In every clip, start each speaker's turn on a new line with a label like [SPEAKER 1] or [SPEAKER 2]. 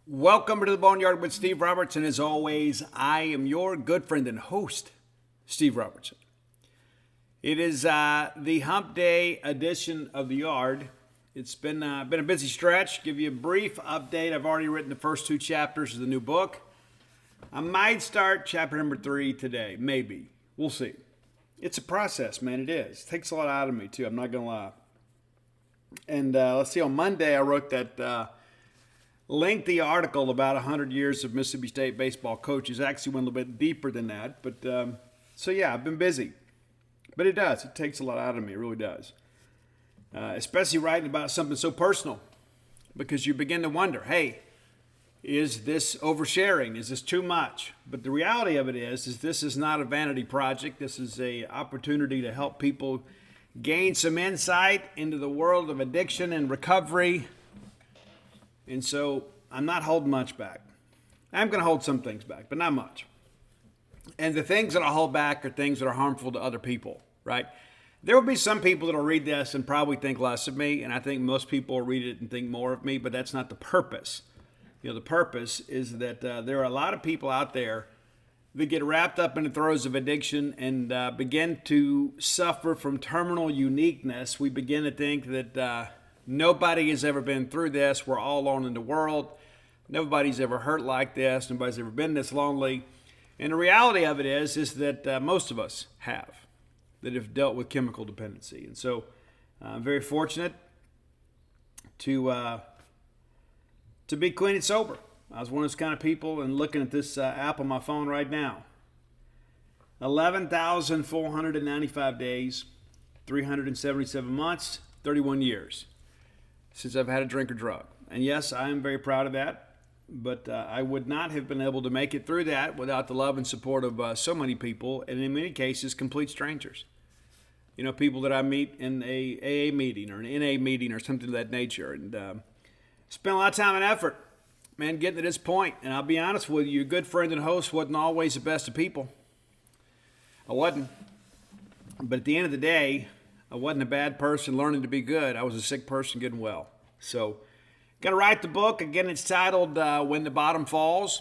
[SPEAKER 1] Welcome to the Boneyard with Steve Robertson. As always, I am your good friend and host, Steve Robertson. It is the Hump Day edition of the Yard. It's been a busy stretch. Give you a brief update. I've already written the first two chapters of the new book. I might start chapter number 3 today, maybe. We'll see. It's a process, man. It is. It takes a lot out of me, too. I'm not going to lie. And let's see, on Monday I wrote that lengthy article about 100 years of Mississippi State baseball coaches. Actually went a little bit deeper than that. But so yeah, I've been busy. But it does. It takes a lot out of me. It really does. Especially writing about something so personal. Because you begin to wonder, hey, is this oversharing? Is this too much? But the reality of it is this is not a vanity project. This is an opportunity to help people gain some insight into the world of addiction and recovery. And so I'm not holding much back. I'm going to hold some things back, but not much. And the things that I hold back are things that are harmful to other people, right? There will be some people that will read this and probably think less of me, and I think most people will read it and think more of me, but that's not the purpose. The purpose is that there are a lot of people out there that get wrapped up in the throes of addiction and begin to suffer from terminal uniqueness. We begin to think that nobody has ever been through this. We're all alone in the world. Nobody's ever hurt like this. Nobody's ever been this lonely. And the reality of it is that most of us that have dealt with chemical dependency. And so I'm very fortunate to be clean and sober. I was one of those kind of people, and looking at this app on my phone right now. 11,495 days, 377 months, 31 years since I've had a drink or drug. And yes, I am very proud of that, but I would not have been able to make it through that without the love and support of so many people, and in many cases, complete strangers. People that I meet in a AA meeting or an NA meeting or something of that nature, and spent a lot of time and effort, man, getting to this point. And I'll be honest with you, your good friend and host wasn't always the best of people. I wasn't. But at the end of the day, I wasn't a bad person learning to be good. I was a sick person getting well. So, going to write the book. Again, it's titled When the Bottom Falls.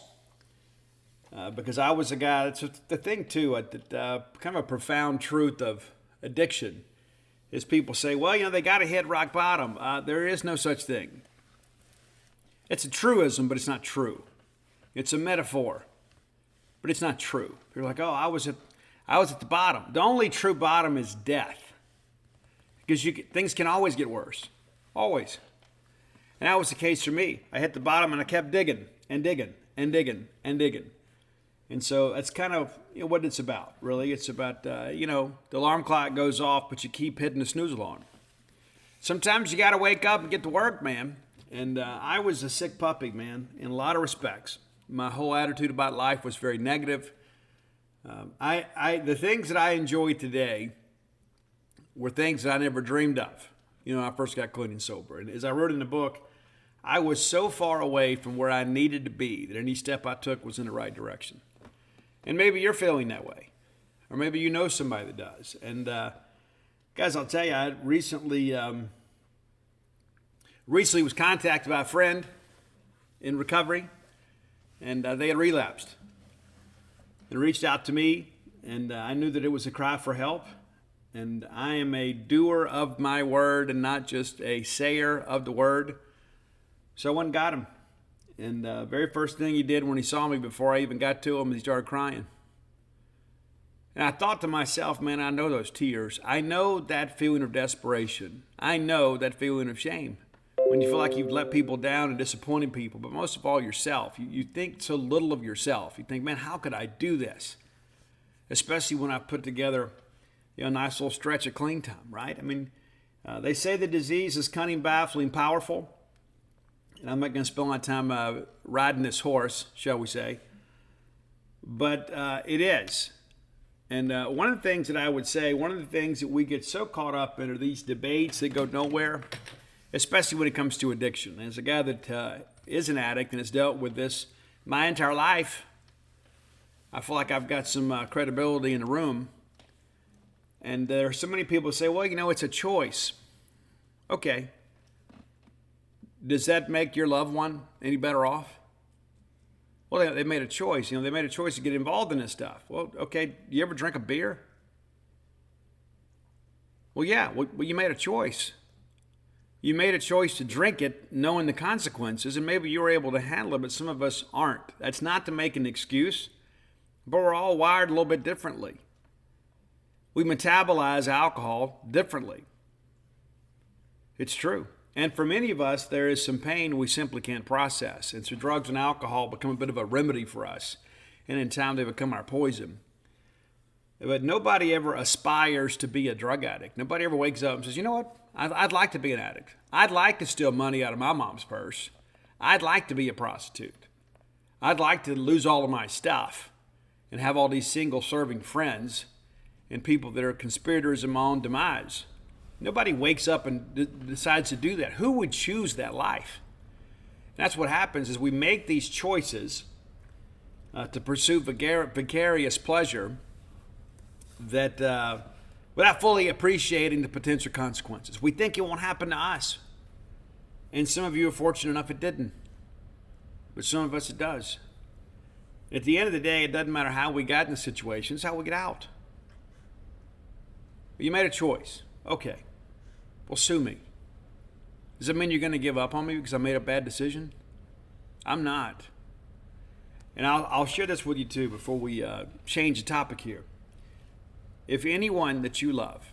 [SPEAKER 1] Because I was a guy, that's the thing too, kind of a profound truth of addiction is people say, well, they got to hit rock bottom. There is no such thing. It's a truism, but it's not true. It's a metaphor, but it's not true. You're like, oh, I was at the bottom. The only true bottom is death. Because things can always get worse. Always. And that was the case for me. I hit the bottom and I kept digging and digging and digging and digging. And so that's kind of what it's about, really. It's about, the alarm clock goes off, but you keep hitting the snooze alarm. Sometimes you got to wake up and get to work, man. And I was a sick puppy, man, in a lot of respects. My whole attitude about life was very negative. The things that I enjoy today were things that I never dreamed of, when I first got clean and sober. And as I wrote in the book, I was so far away from where I needed to be that any step I took was in the right direction. And maybe you're feeling that way. Or maybe you know somebody that does. And guys, I'll tell you, I recently was contacted by a friend in recovery, and they had relapsed. They reached out to me, and I knew that it was a cry for help. And I am a doer of my word and not just a sayer of the word. So I went and got him. And the very first thing he did when he saw me before I even got to him, he started crying. And I thought to myself, man, I know those tears. I know that feeling of desperation. I know that feeling of shame. When you feel like you've let people down and disappointed people, but most of all yourself. You think so little of yourself. You think, man, how could I do this? Especially when I put together a nice little stretch of clean time, right? I mean, they say the disease is cunning, baffling, powerful. And I'm not going to spend my time riding this horse, shall we say. But it is. And one of the things that I would say, one of the things that we get so caught up in are these debates that go nowhere, especially when it comes to addiction. As a guy that is an addict and has dealt with this my entire life, I feel like I've got some credibility in the room. And there are so many people who say, well, it's a choice. Okay. Does that make your loved one any better off? Well, they made a choice. They made a choice to get involved in this stuff. Well, okay, you ever drink a beer? Well, yeah. Well, you made a choice. You made a choice to drink it knowing the consequences, and maybe you were able to handle it, but some of us aren't. That's not to make an excuse, but we're all wired a little bit differently. We metabolize alcohol differently. It's true. And for many of us, there is some pain we simply can't process. And so drugs and alcohol become a bit of a remedy for us. And in time, they become our poison. But nobody ever aspires to be a drug addict. Nobody ever wakes up and says, you know what? I'd like to be an addict. I'd like to steal money out of my mom's purse. I'd like to be a prostitute. I'd like to lose all of my stuff and have all these single-serving friends and people that are conspirators in my own demise. Nobody wakes up and decides to do that. Who would choose that life? And that's what happens is we make these choices to pursue vicarious pleasure that without fully appreciating the potential consequences. We think it won't happen to us. And some of you are fortunate enough it didn't. But some of us it does. At the end of the day, it doesn't matter how we got in the situation, it's how we get out. You made a choice. Okay. Well, sue me. Does that mean you're going to give up on me because I made a bad decision? I'm not. And I'll share this with you too before we change the topic here. If anyone that you love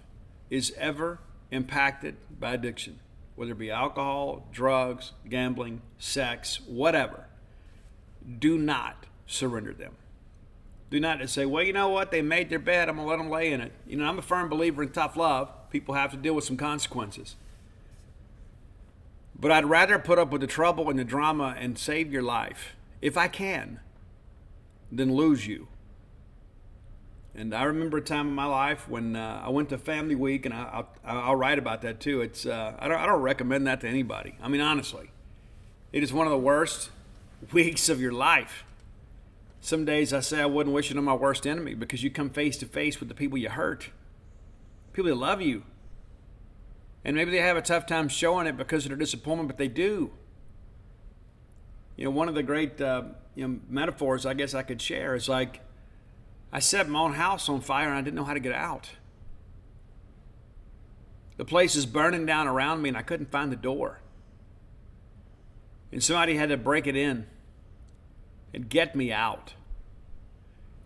[SPEAKER 1] is ever impacted by addiction, whether it be alcohol, drugs, gambling, sex, whatever, do not surrender them. Do not say, well, you know what? They made their bed. I'm going to let them lay in it. I'm a firm believer in tough love. People have to deal with some consequences. But I'd rather put up with the trouble and the drama and save your life, if I can, than lose you. And I remember a time in my life when I went to Family Week, and I'll write about that too. I don't recommend that to anybody. I mean, honestly, it is one of the worst weeks of your life. Some days I say I wouldn't wish it on my worst enemy because you come face to face with the people you hurt, people that love you. And maybe they have a tough time showing it because of their disappointment, but they do. One of the great metaphors I guess I could share is like, I set my own house on fire and I didn't know how to get out. The place is burning down around me and I couldn't find the door. And somebody had to break it in and get me out.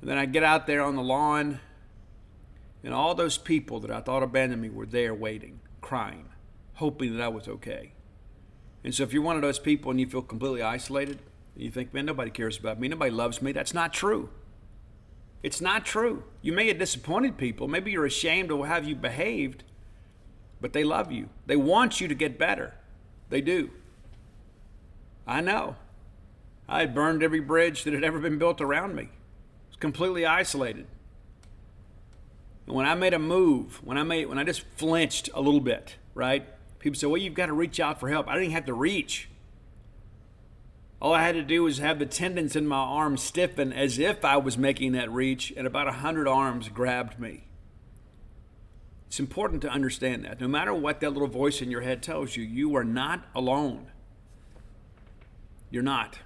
[SPEAKER 1] And then I get out there on the lawn and all those people that I thought abandoned me were there waiting, crying, hoping that I was okay. And so if you're one of those people and you feel completely isolated, and you think, man, nobody cares about me, nobody loves me, that's not true. It's not true. You may have disappointed people. Maybe you're ashamed of how you behaved, but they love you. They want you to get better. They do. I know. I had burned every bridge that had ever been built around me. I was completely isolated. And when I made a move, when I just flinched a little bit, right? People say, well, you've got to reach out for help. I didn't even have to reach. All I had to do was have the tendons in my arms stiffen as if I was making that reach, and about 100 arms grabbed me. It's important to understand that. No matter what that little voice in your head tells you, you are not alone. You're not.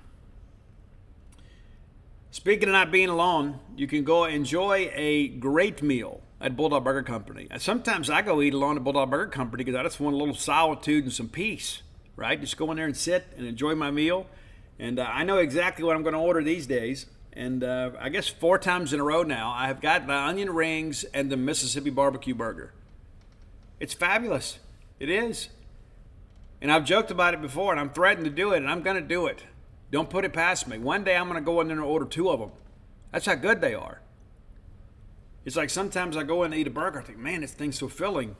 [SPEAKER 1] Speaking of not being alone, you can go enjoy a great meal at Bulldog Burger Company. And sometimes I go eat alone at Bulldog Burger Company because I just want a little solitude and some peace, right? Just go in there and sit and enjoy my meal. And I know exactly what I'm going to order these days. And I guess 4 times in a row now, I have got the onion rings and the Mississippi barbecue burger. It's fabulous. It is. And I've joked about it before, and I'm threatened to do it, and I'm going to do it. Don't put it past me. One day I'm going to go in there and order 2 of them. That's how good they are. It's like sometimes I go in and eat a burger. I think, man, this thing's so filling.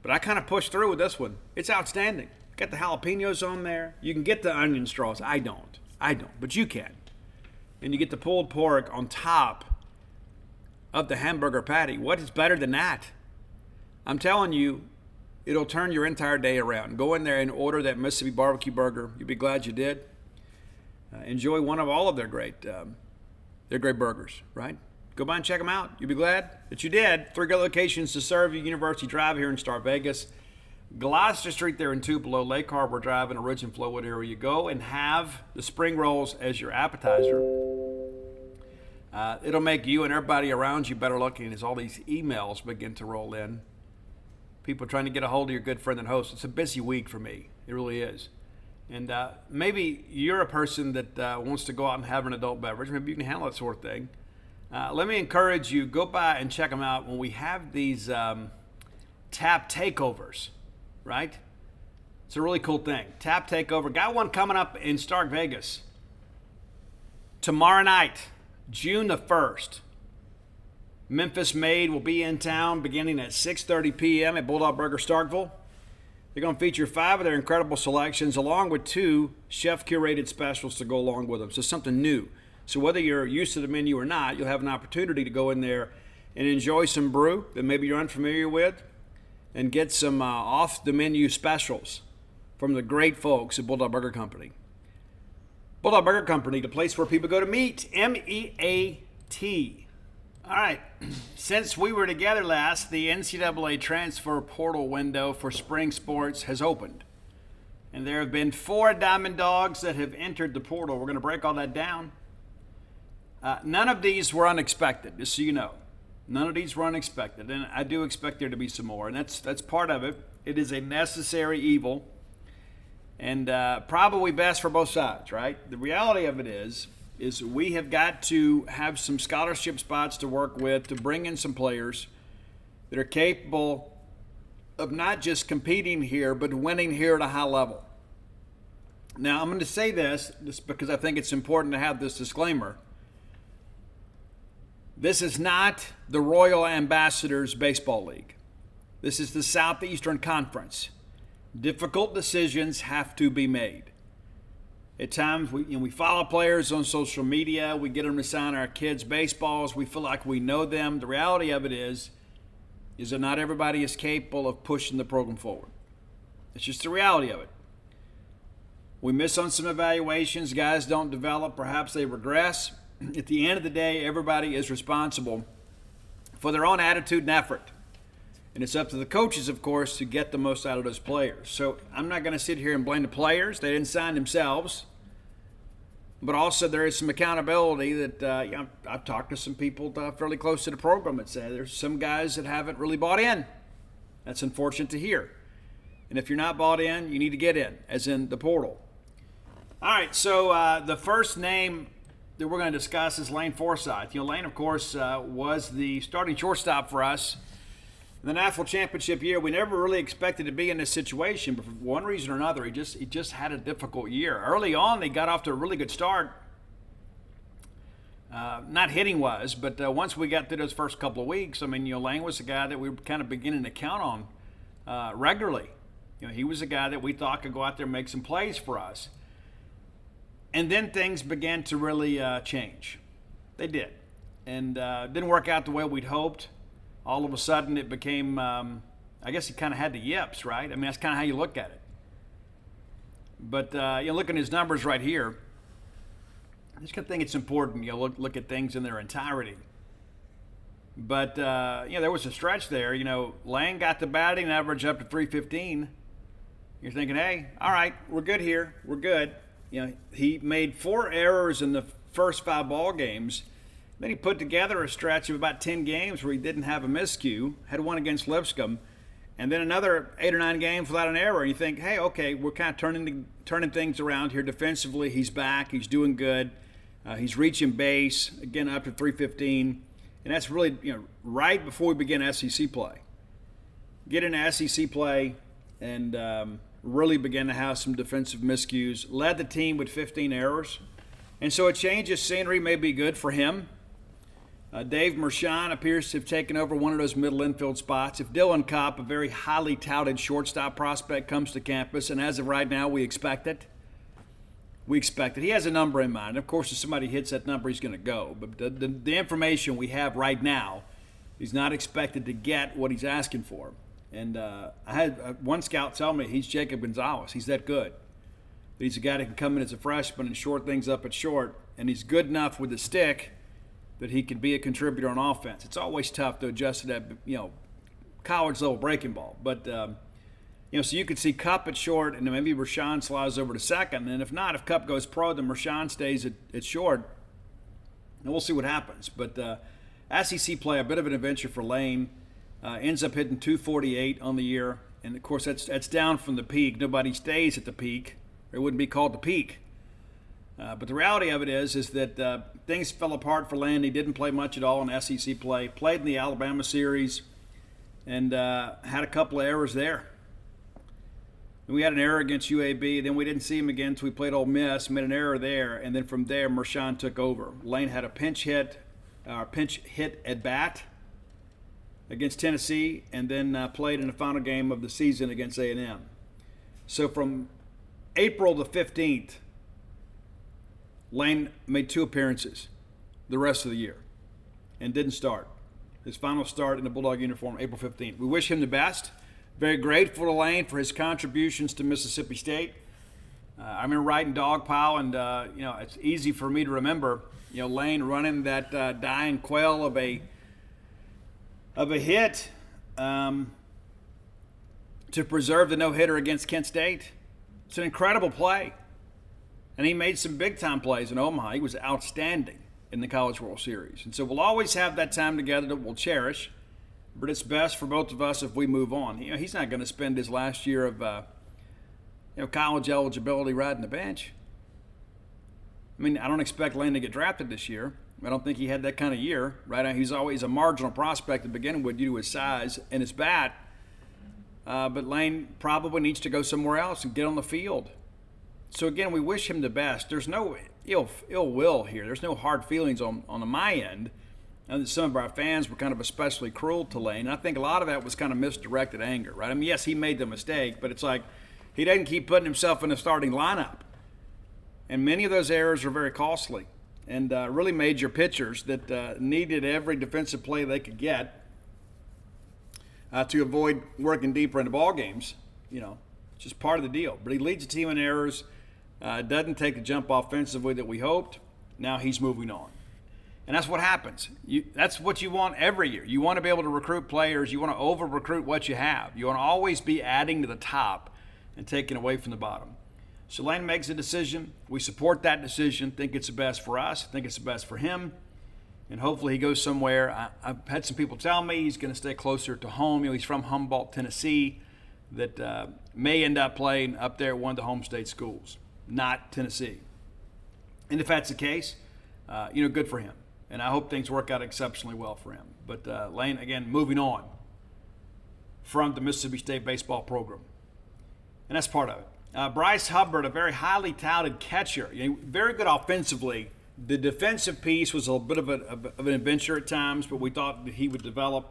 [SPEAKER 1] But I kind of push through with this one. It's outstanding. Got the jalapenos on there. You can get the onion straws. I don't, but you can. And you get the pulled pork on top of the hamburger patty. What is better than that? I'm telling you, it'll turn your entire day around. Go in there and order that Mississippi barbecue burger. You'll be glad you did. Enjoy one of all of their great burgers, right? Go by and check them out. You'll be glad that you did. 3 good locations to serve you. University Drive here in Star Vegas. Gloucester Street there in Tupelo, Lake Harbor Drive in the Ridge and Flowwood area. You go and have the spring rolls as your appetizer. It'll make you and everybody around you better looking as all these emails begin to roll in. People trying to get a hold of your good friend and host. It's a busy week for me. It really is. And maybe you're a person that wants to go out and have an adult beverage. Maybe you can handle that sort of thing. Let me encourage you, go by and check them out when we have these tap takeovers, right? It's a really cool thing. Tap takeover. Got one coming up in Stark Vegas tomorrow night, June the 1st. Memphis Made will be in town beginning at 6:30 p.m. at Bulldog Burger Starkville. They're going to feature 5 of their incredible selections along with 2 chef-curated specials to go along with them. So something new. So whether you're used to the menu or not, you'll have an opportunity to go in there and enjoy some brew that maybe you're unfamiliar with and get some off-the-menu specials from the great folks at Bulldog Burger Company. Bulldog Burger Company, the place where people go to meet, M-E-A-T. All right, since we were together last, the NCAA transfer portal window for spring sports has opened. And there have been 4 Diamond Dawgs that have entered the portal. We're going to break all that down. None of these were unexpected, just so you know. None of these were unexpected, and I do expect there to be some more, and that's part of it. It is a necessary evil, and probably best for both sides, right? The reality of it is we have got to have some scholarship spots to work with to bring in some players that are capable of not just competing here, but winning here at a high level. Now, I'm going to say this just because I think it's important to have this disclaimer. This is not the Royal Ambassadors Baseball League. This is the Southeastern Conference. Difficult decisions have to be made. At times, we follow players on social media. We get them to sign our kids' baseballs. We feel like we know them. The reality of it is that not everybody is capable of pushing the program forward. It's just the reality of it. We miss on some evaluations. Guys don't develop. Perhaps they regress. At the end of the day, everybody is responsible for their own attitude and effort. And it's up to the coaches, of course, to get the most out of those players. So I'm not going to sit here and blame the players. They didn't sign themselves. But also there is some accountability that I've talked to some people fairly close to the program that say there's some guys that haven't really bought in. That's unfortunate to hear. And if you're not bought in, you need to get in, as in the portal. All right, so the first name that we're going to discuss is Lane Forsythe. Lane, of course, was the starting shortstop for us in the National Championship year. We never really expected to be in this situation, but for one reason or another, he just had a difficult year. Early on, they got off to a really good start, not hitting-wise, but once we got through those first couple of weeks, Lane was a guy that we were kind of beginning to count on regularly. He was a guy that we thought could go out there and make some plays for us. And then things began to really change. They did. And didn't work out the way we'd hoped. All of a sudden it became, I guess he kind of had the yips, right? That's kind of how you look at it. But, look at his numbers right here. I just think it's important, look at things in their entirety. But, there was a stretch there. Lane got the batting average up to 315. You're thinking, hey, all right, we're good here. We're good. He made 4 errors in the first 5 ball games. Then he put together a stretch of about 10 games where he didn't have a miscue, had one against Lipscomb, and then another 8 or 9 games without an error. And you think, hey, okay, we're kind of turning things around here defensively. He's back. He's doing good. He's reaching base, again, up to 315. And that's really, right before we begin SEC play. Get into SEC play and really began to have some defensive miscues. Led the team with 15 errors. And so a change of scenery may be good for him. Dave Mershon appears to have taken over one of those middle infield spots. If Dylan Kopp, a very highly touted shortstop prospect, comes to campus, and as of right now, we expect it. He has a number in mind. Of course, if somebody hits that number, he's going to go. But the information we have right now, he's not expected to get what he's asking for. And I had one scout tell me he's Jacob Gonzalez. He's that good. He's a guy that can come in as a freshman and short things up at short, and he's good enough with the stick that he can be a contributor on offense. It's always tough to adjust to that, college-level breaking ball. But So you could see Cup at short, and then maybe Rashawn slides over to second. And if not, if Cup goes pro, then Rashawn stays at short. And we'll see what happens. But SEC play, a bit of an adventure for Lane. Ends up hitting 248 on the year. And, of course, that's down from the peak. Nobody stays at the peak. It wouldn't be called the peak. But the reality of it is that things fell apart for Lane. He didn't play much at all in SEC play. Played in the Alabama series and had a couple of errors there. We had an error against UAB. Then we didn't see him again until we played Ole Miss. Made an error there, and then from there, Marshawn took over. Lane had a pinch hit at bat against Tennessee, and then played in the final game of the season against A&M. So from April the 15th, Lane made 2 appearances the rest of the year and didn't start. His final start in the Bulldog uniform, April 15th. We wish him the best. Very grateful to Lane for his contributions to Mississippi State. I remember riding Dog Pile, and it's easy for me to remember, Lane running that dying quail of a hit to preserve the no-hitter against Kent State. It's an incredible play. And he made some big-time plays in Omaha. He was outstanding in the College World Series. And so we'll always have that time together that we'll cherish. But it's best for both of us if we move on. He's not going to spend his last year of college eligibility riding the bench. I mean, I don't expect Lane to get drafted this year. I don't think he had that kind of year. Right? He's always a marginal prospect to begin with due to his size and his bat. But Lane probably needs to go somewhere else and get on the field. So, again, we wish him the best. There's no ill will here. There's no hard feelings on my end. And some of our fans were kind of especially cruel to Lane. And I think a lot of that was kind of misdirected anger, right? I mean, yes, he made the mistake, but it's like he doesn't keep putting himself in the starting lineup. And many of those errors are very costly and really major pitchers that needed every defensive play they could get to avoid working deeper into ball games. It's just part of the deal. But he leads the team in errors, doesn't take the jump offensively that we hoped. Now he's moving on. And that's what happens. That's what you want every year. You want to be able to recruit players. You want to over-recruit what you have. You want to always be adding to the top and taking away from the bottom. So Lane makes a decision. We support that decision, think it's the best for us, think it's the best for him, and hopefully he goes somewhere. I've had some people tell me he's going to stay closer to home. He's from Humboldt, Tennessee, that may end up playing up there at one of the home state schools, not Tennessee. And if that's the case, good for him. And I hope things work out exceptionally well for him. But Lane, again, moving on from the Mississippi State baseball program. And that's part of it. Bryce Hubbard, a very highly touted catcher, very good offensively. The defensive piece was a bit of an adventure at times, but we thought that he would develop.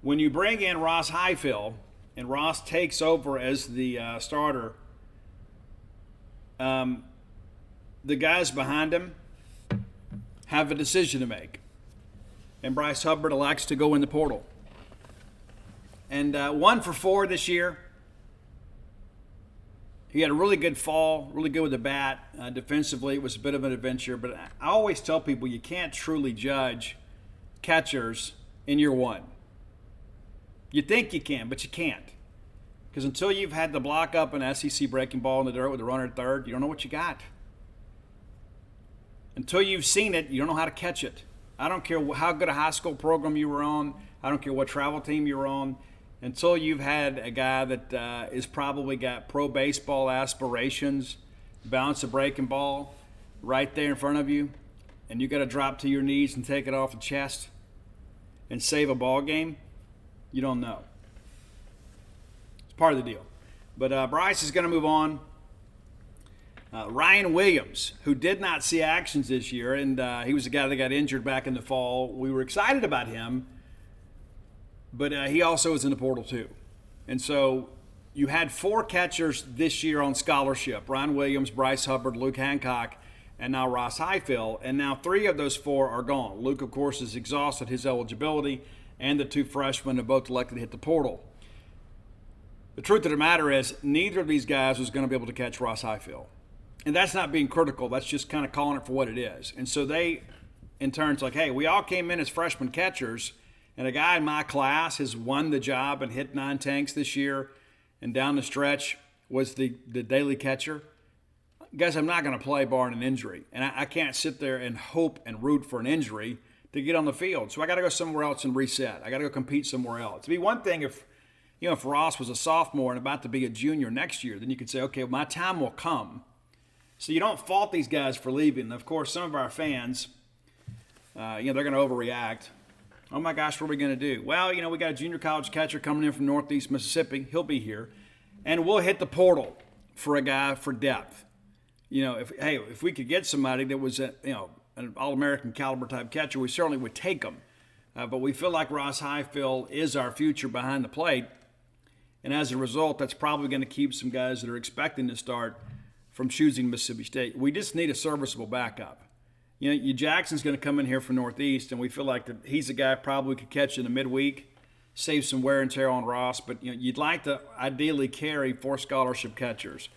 [SPEAKER 1] When you bring in Ross Highfill and Ross takes over as the starter, the guys behind him have a decision to make. And Bryce Hubbard elects to go in the portal. And 1 for 4 this year. He had a really good fall, really good with the bat. Defensively, it was a bit of an adventure. But I always tell people you can't truly judge catchers in year 1. You think you can, but you can't. Because until you've had to block up an SEC breaking ball in the dirt with a runner at third, you don't know what you got. Until you've seen it, you don't know how to catch it. I don't care how good a high school program you were on. I don't care what travel team you were on. Until you've had a guy that is probably got pro baseball aspirations, bounce a breaking ball right there in front of you, and you got to drop to your knees and take it off the chest and save a ball game, you don't know. It's part of the deal. But Bryce is going to move on. Ryan Williams, who did not see actions this year, and he was the guy that got injured back in the fall. We were excited about him, but he also was in the portal too. And so you had 4 catchers this year on scholarship: Ryan Williams, Bryce Hubbard, Luke Hancock, and now Ross Highfill. And now 3 of those 4 are gone. Luke, of course, has exhausted his eligibility, and the 2 freshmen have both elected to hit the portal. The truth of the matter is neither of these guys was going to be able to catch Ross Highfill. And that's not being critical. That's just kind of calling it for what it is. And so they, in turn, it's like, hey, we all came in as freshman catchers, and a guy in my class has won the job and hit 9 tanks this year, and down the stretch was the daily catcher, guys, I'm not going to play barring an injury. And I can't sit there and hope and root for an injury to get on the field. So I got to go somewhere else and reset. I got to go compete somewhere else. It'd be one thing if Ross was a sophomore and about to be a junior next year, then you could say, okay, my time will come. So you don't fault these guys for leaving. Of course, some of our fans, they're going to overreact. Oh my gosh, what are we going to do? Well, we got a junior college catcher coming in from Northeast Mississippi. He'll be here. And we'll hit the portal for a guy for depth. If we could get somebody that was an All-American caliber type catcher, we certainly would take them. But we feel like Ross Highfield is our future behind the plate. And as a result, that's probably going to keep some guys that are expecting to start from choosing Mississippi State. We just need a serviceable backup. Jackson's going to come in here from Northeast, and we feel like that he's a guy probably could catch in the midweek, save some wear and tear on Ross. But you'd like to ideally carry 4 scholarship catchers,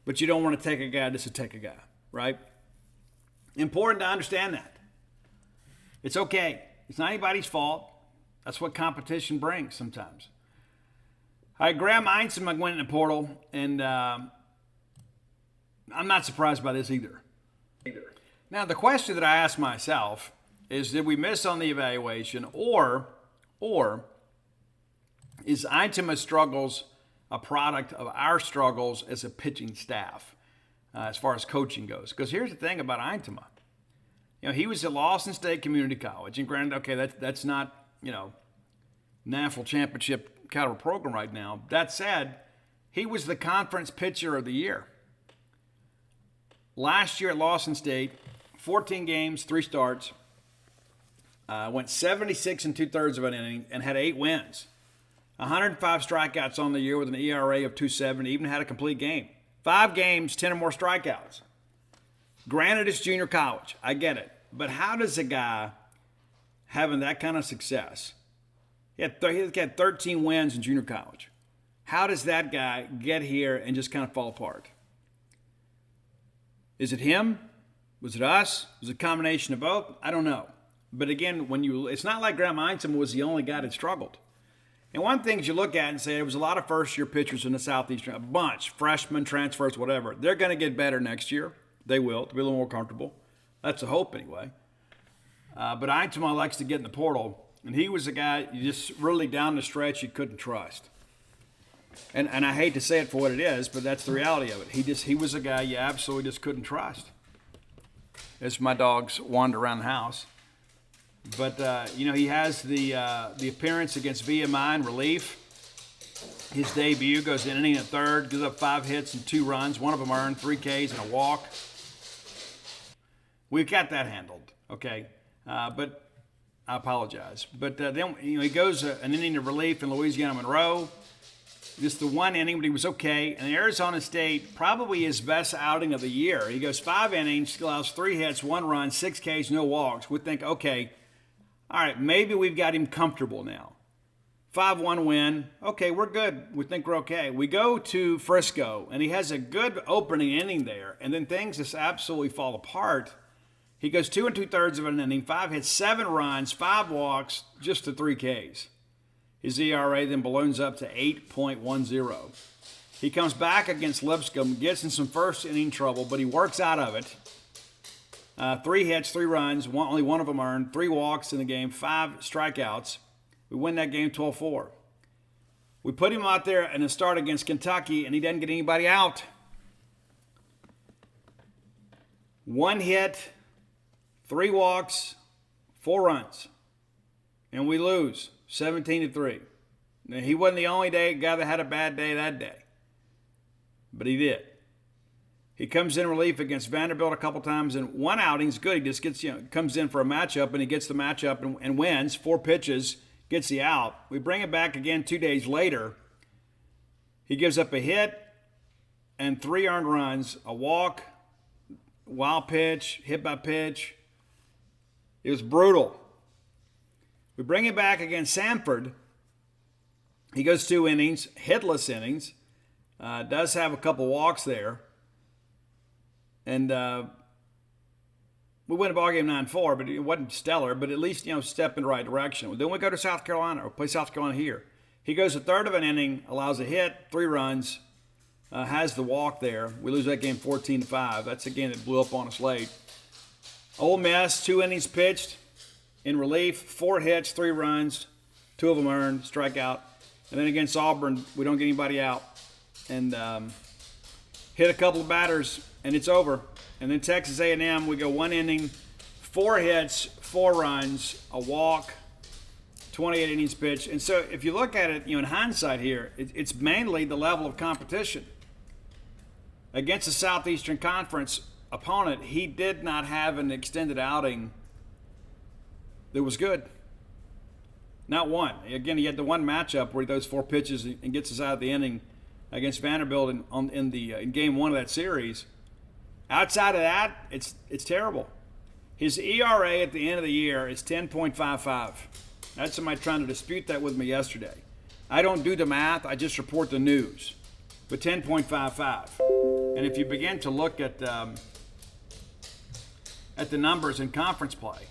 [SPEAKER 1] but you don't want to take a guy just to take a guy, right? Important to understand that. It's okay. It's not anybody's fault. That's what competition brings sometimes. All right, Graham Einstein went in the portal, and I'm not surprised by this either. Now, the question that I ask myself is, did we miss on the evaluation, or is Einstein's struggles a product of our struggles as a pitching staff as far as coaching goes? Because here's the thing about Einstein. He was at Lawson State Community College, and granted, okay, that's not, national championship caliber program right now. That said, he was the conference pitcher of the year. Last year at Lawson State, 14 games, 3 starts, went 76 2/3 of an inning, and had 8 wins. 105 strikeouts on the year with an ERA of 2.7, even had a complete game. 5 games, 10 or more strikeouts. Granted, it's junior college. I get it. But how does a guy having that kind of success, he had 13 wins in junior college, how does that guy get here and just kind of fall apart? Is it him? Was it us? Was it a combination of both? I don't know. But again, it's not like Graham Einstein was the only guy that struggled. And one thing you look at and say, there was a lot of first-year pitchers in the Southeast, a bunch, freshmen, transfers, whatever. They're going to get better next year. They will, to be a little more comfortable. That's the hope anyway. But Einstein likes to get in the portal, and he was a guy you just really down the stretch you couldn't trust. And I hate to say it for what it is, but that's the reality of it. He was a guy you absolutely just couldn't trust. As my dogs wander around the house. But, he has the appearance against VMI in relief. His debut goes an inning at third, gives up 5 hits and 2 runs. One of them earned 3 Ks and a walk. We've got that handled, okay? But I apologize. But then, he goes an inning of relief in Louisiana Monroe. Just the 1 inning, but he was okay. And Arizona State, probably his best outing of the year. He goes 5 innings, allows 3 hits, 1 run, 6 Ks, no walks. We think, okay, all right, maybe we've got him comfortable now. 5-1 win. Okay, we're good. We think we're okay. We go to Frisco, and he has a good opening inning there, and then things just absolutely fall apart. He goes 2 2/3 of an inning, 5 hits, 7 runs, 5 walks, just to 3 Ks. His ERA then balloons up to 8.10. He comes back against Lipscomb, gets in some first inning trouble, but he works out of it. 3 hits, 3 runs, only one of them earned, 3 walks in the game, 5 strikeouts. We win that game 12-4. We put him out there in a start against Kentucky, and he doesn't get anybody out. 1 hit, 3 walks, 4 runs, and we lose 17-3. Now, he wasn't the only guy that had a bad day that day, but he did. He comes in relief against Vanderbilt a couple times, and 1 outing's good. He just gets, comes in for a matchup, and he gets the matchup and wins 4 pitches, gets the out. We bring him back again 2 days later. He gives up a hit and 3 earned runs, a walk, wild pitch, hit by pitch. It was brutal. We bring him back against Sanford. He goes 2 innings, hitless innings. Does have a couple walks there. And we win a ballgame 9-4, but it wasn't stellar, but at least, step in the right direction. Then we go to South Carolina, or play South Carolina here. He goes a third of an inning, allows a hit, 3 runs, has the walk there. We lose that game 14-5. That's a game that blew up on us late. Ole Miss, 2 innings pitched in relief, 4 hits, 3 runs, 2 of them earned, strikeout. And then against Auburn, we don't get anybody out. And hit a couple of batters, and it's over. And then Texas A&M, we go 1 inning, 4 hits, 4 runs, a walk, 28 innings pitched. And so if you look at it, in hindsight here, it's mainly the level of competition. Against the Southeastern Conference opponent, he did not have an extended outing that was good. Not one. Again, he had the one matchup where he throws 4 pitches and gets us out of the inning against Vanderbilt in game 1 of that series. Outside of that, it's terrible. His ERA at the end of the year is 10.55. I had somebody trying to dispute that with me yesterday. I don't do the math, I just report the news. But 10.55. And if you begin to look at the numbers in conference play,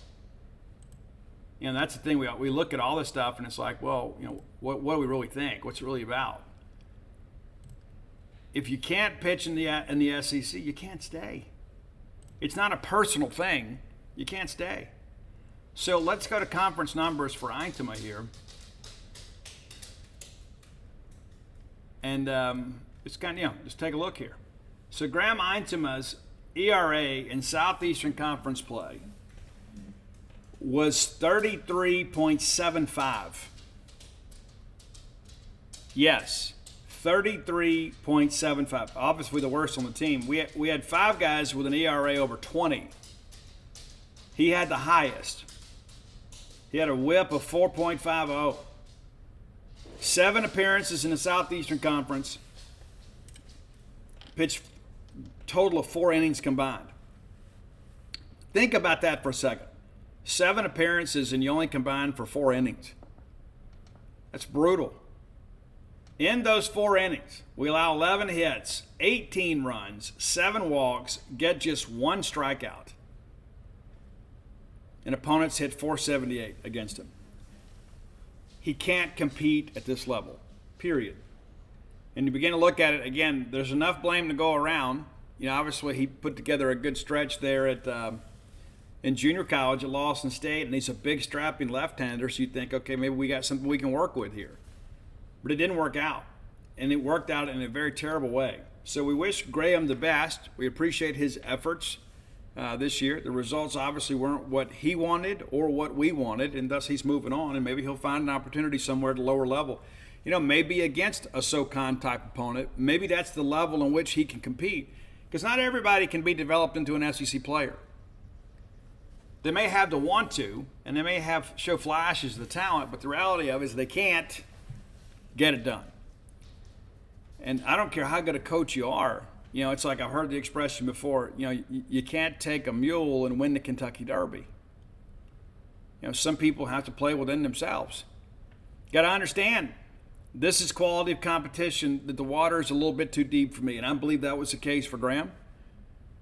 [SPEAKER 1] that's the thing. We look at all this stuff and it's like, well, what do we really think? What's it really about? If you can't pitch in the SEC, you can't stay. It's not a personal thing. You can't stay. So let's go to conference numbers for Eintema here. And just take a look here. So Graham Eintema's ERA in Southeastern Conference play was 33.75. Yes, 33.75. Obviously the worst on the team. We had 5 guys with an ERA over 20. He had the highest. He had a whip of 4.50. 7 appearances in the Southeastern Conference. Pitched total of 4 innings combined. Think about that for a second. 7 appearances and you only combined for 4 innings. That's brutal. In those 4 innings, we allow 11 hits, 18 runs, 7 walks, get just 1 strikeout. And opponents hit 478 against him. He can't compete at this level, period. And you begin to look at it, again, there's enough blame to go around. Obviously he put together a good stretch there in junior college at Lawson State, and he's a big strapping left-hander, so you think, okay, maybe we got something we can work with here. But it didn't work out, and it worked out in a very terrible way. So we wish Graham the best. We appreciate his efforts this year. The results obviously weren't what he wanted or what we wanted, and thus he's moving on, and maybe he'll find an opportunity somewhere at a lower level. Maybe against a SoCon-type opponent. Maybe that's the level in which he can compete, because not everybody can be developed into an SEC player. They may have the want to, and they may show flashes of the talent, but the reality of it is they can't get it done. And I don't care how good a coach you are. It's like I've heard the expression before, you can't take a mule and win the Kentucky Derby. Some people have to play within themselves. Got to understand, this is quality of competition, that the water is a little bit too deep for me. And I believe that was the case for Graham.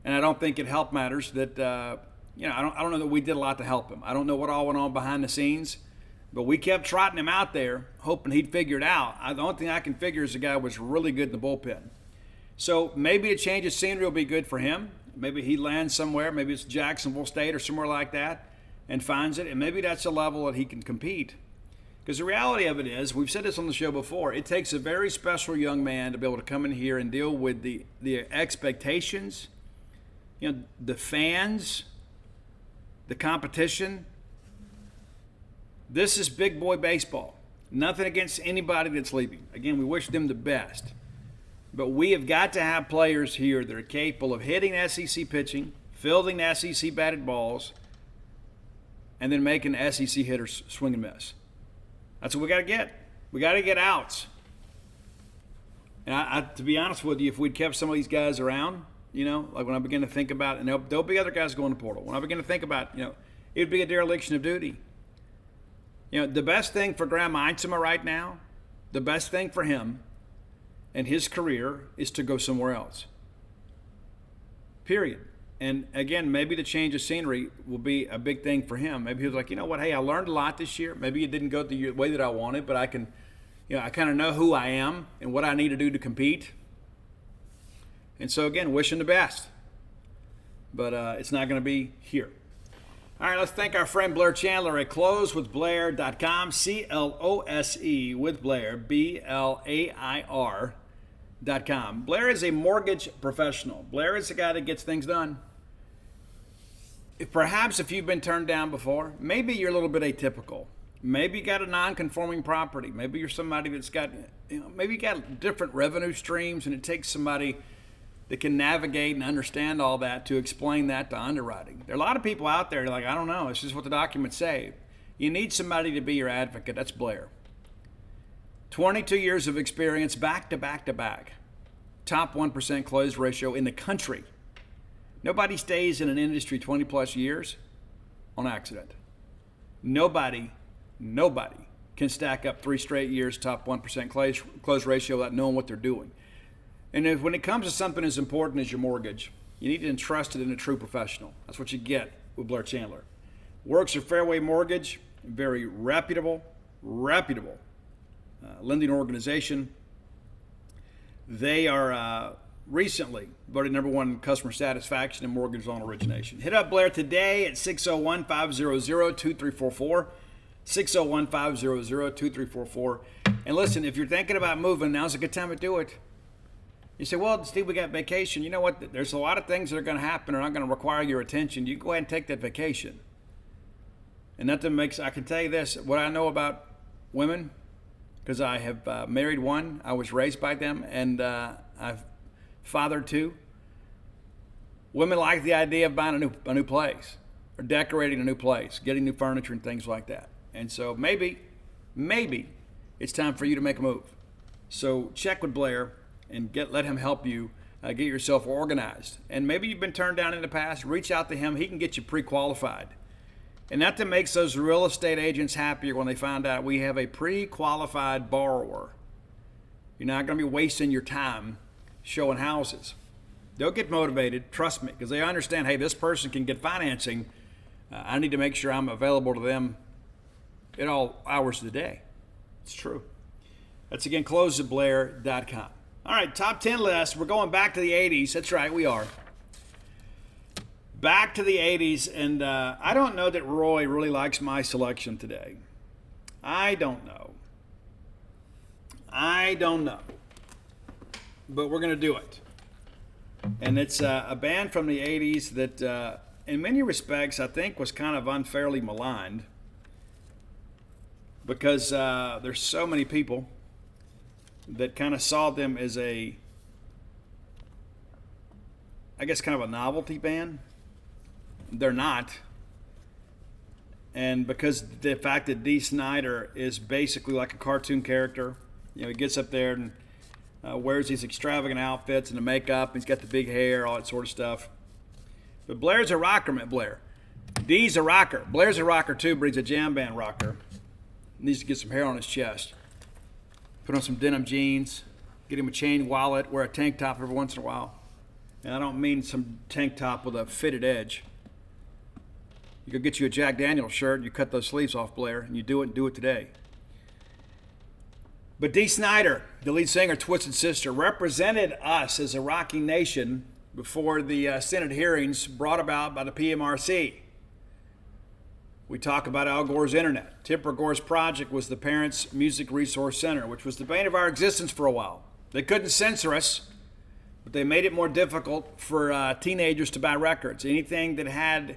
[SPEAKER 1] And I don't think it helped matters that, I don't know that we did a lot to help him. I don't know what all went on behind the scenes. But we kept trotting him out there, hoping he'd figure it out. The only thing I can figure is the guy was really good in the bullpen. So maybe a change of scenery will be good for him. Maybe he lands somewhere. Maybe it's Jacksonville State or somewhere like that and finds it. And maybe that's a level that he can compete. Because the reality of it is, we've said this on the show before, it takes a very special young man to be able to come in here and deal with the expectations, the fans, the competition. This is big boy baseball. Nothing against anybody that's leaving. Again, we wish them the best. But we have got to have players here that are capable of hitting SEC pitching, fielding SEC batted balls, and then making SEC hitters swing and miss. That's what we got to get. We got to get outs. And to be honest with you, if we'd kept some of these guys around, like when I begin to think about, and there'll be other guys going to portal. When I begin to think about, it would be a dereliction of duty. The best thing for Graham Eintema right now, the best thing for him and his career is to go somewhere else. Period. And again, maybe the change of scenery will be a big thing for him. Maybe he was like, hey, I learned a lot this year. Maybe it didn't go the way that I wanted, but I can I kind of know who I am and what I need to do to compete. And so, again, wishing the best. But it's not going to be here. All right, let's thank our friend Blair Chandler at closewithblair.com, C-L-O-S-E with Blair, B-L-A-I-R.com. Blair is a mortgage professional. Blair is the guy that gets things done. If you've been turned down before, maybe you're a little bit atypical. Maybe you got a non-conforming property. Maybe you're somebody that's got, maybe you got different revenue streams, and it takes somebody that can navigate and understand all that to explain that to underwriting. There are a lot of people out there like, I don't know, it's just what the documents say. You need somebody to be your advocate. That's Blair. 22 years of experience, back to back to back. Top 1% close ratio in the country. Nobody stays in an industry 20 plus years on accident. Nobody can stack up 3 straight years top 1% close ratio without knowing what they're doing. And when it comes to something as important as your mortgage, you need to entrust it in a true professional. That's what you get with Blair Chandler. Works at Fairway Mortgage, very reputable lending organization. They are recently voted #1 customer satisfaction in mortgage loan origination. Hit up Blair today at 601-500-2344, 601-500-2344. And listen, if you're thinking about moving, now's a good time to do it. You say, well, Steve, we got vacation. You know what? There's a lot of things that are going to happen and are not going to require your attention. You go ahead and take that vacation. And I can tell you this, what I know about women, because I have married one, I was raised by them, and I've fathered 2. Women like the idea of buying a new place or decorating a new place, getting new furniture and things like that. And so maybe it's time for you to make a move. So check with Blair and let him help you get yourself organized. And maybe you've been turned down in the past. Reach out to him. He can get you pre-qualified. And that makes those real estate agents happier when they find out we have a pre-qualified borrower. You're not going to be wasting your time showing houses. They'll get motivated, trust me, because they understand, hey, this person can get financing. I need to make sure I'm available to them at all hours of the day. It's true. That's, again, closewithblair.com. All right, top 10 list. We're going back to the 80s. That's right, we are. Back to the 80s, and I don't know that Roy really likes my selection today. I don't know. But we're going to do it. And it's a band from the 80s that, in many respects, I think was kind of unfairly maligned because there's so many people that kind of saw them as kind of a novelty band. They're not. And because the fact that Dee Snider is basically like a cartoon character, he gets up there and wears these extravagant outfits and the makeup, and he's got the big hair, all that sort of stuff. But Blair's a rocker, man, Blair. Dee's a rocker. Blair's a rocker too, but he's a jam band rocker. Needs to get some hair on his chest. Put on some denim jeans, get him a chain wallet, wear a tank top every once in a while. And I don't mean some tank top with a fitted edge. You go get you a Jack Daniels shirt, and you cut those sleeves off, Blair, and you do it today. But Dee Snider, the lead singer, Twisted Sister, represented us as a rocking nation before the Senate hearings brought about by the PMRC. We talk about Al Gore's internet. Tipper Gore's project was the Parents Music Resource Center, which was the bane of our existence for a while. They couldn't censor us, but they made it more difficult for teenagers to buy records. Anything that had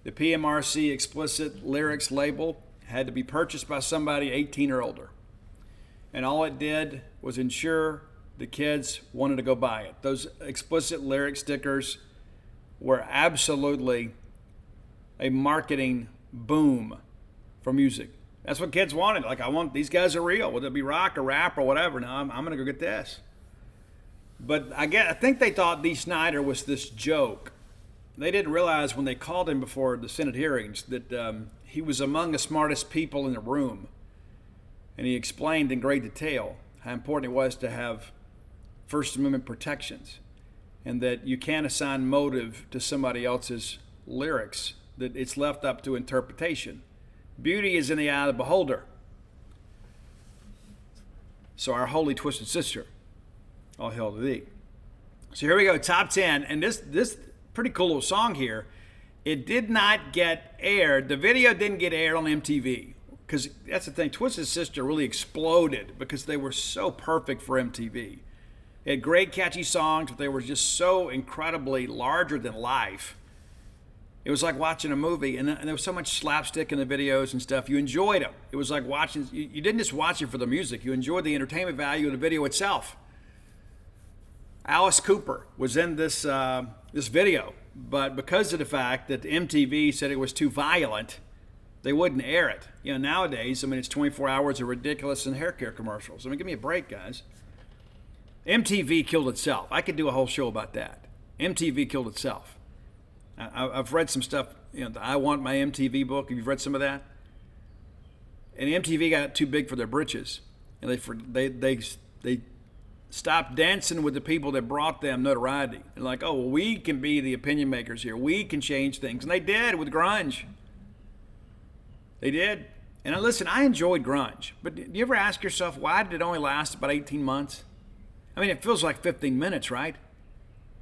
[SPEAKER 1] the PMRC explicit lyrics label had to be purchased by somebody 18 or older. And all it did was ensure the kids wanted to go buy it. Those explicit lyric stickers were absolutely a marketing boom for music. That's what kids wanted. Like, these guys are real. Whether it be rock or rap or whatever. Now I'm going to go get this. But I think they thought Dee Snider was this joke. They didn't realize when they called him before the Senate hearings that he was among the smartest people in the room. And he explained in great detail how important it was to have First Amendment protections and that you can't assign motive to somebody else's lyrics, that it's left up to interpretation. Beauty is in the eye of the beholder. So our holy twisted sister, all hail to thee. So here we go, top 10. And this pretty cool little song here, it did not get aired. The video didn't get aired on MTV. Because that's the thing, Twisted Sister really exploded because they were so perfect for MTV. They had great catchy songs, but they were just so incredibly larger than life. It was like watching a movie, and there was so much slapstick in the videos and stuff. You enjoyed them. It was like watching, you didn't just watch it for the music, you enjoyed the entertainment value of the video itself. Alice Cooper was in this video, but because of the fact that MTV said it was too violent, they wouldn't air it. You know, nowadays, I mean, it's 24 hours of ridiculous and hair care commercials. I mean, give me a break, guys. MTV killed itself. I could do a whole show about that. MTV killed itself. I've read some stuff, you know, the I Want My MTV book. Have you read some of that? And MTV got too big for their britches. And they stopped dancing with the people that brought them notoriety. They're like, oh, well, we can be the opinion makers here. We can change things. And they did with grunge. They did. And listen, I enjoyed grunge. But do you ever ask yourself, why did it only last about 18 months? I mean, it feels like 15 minutes, right?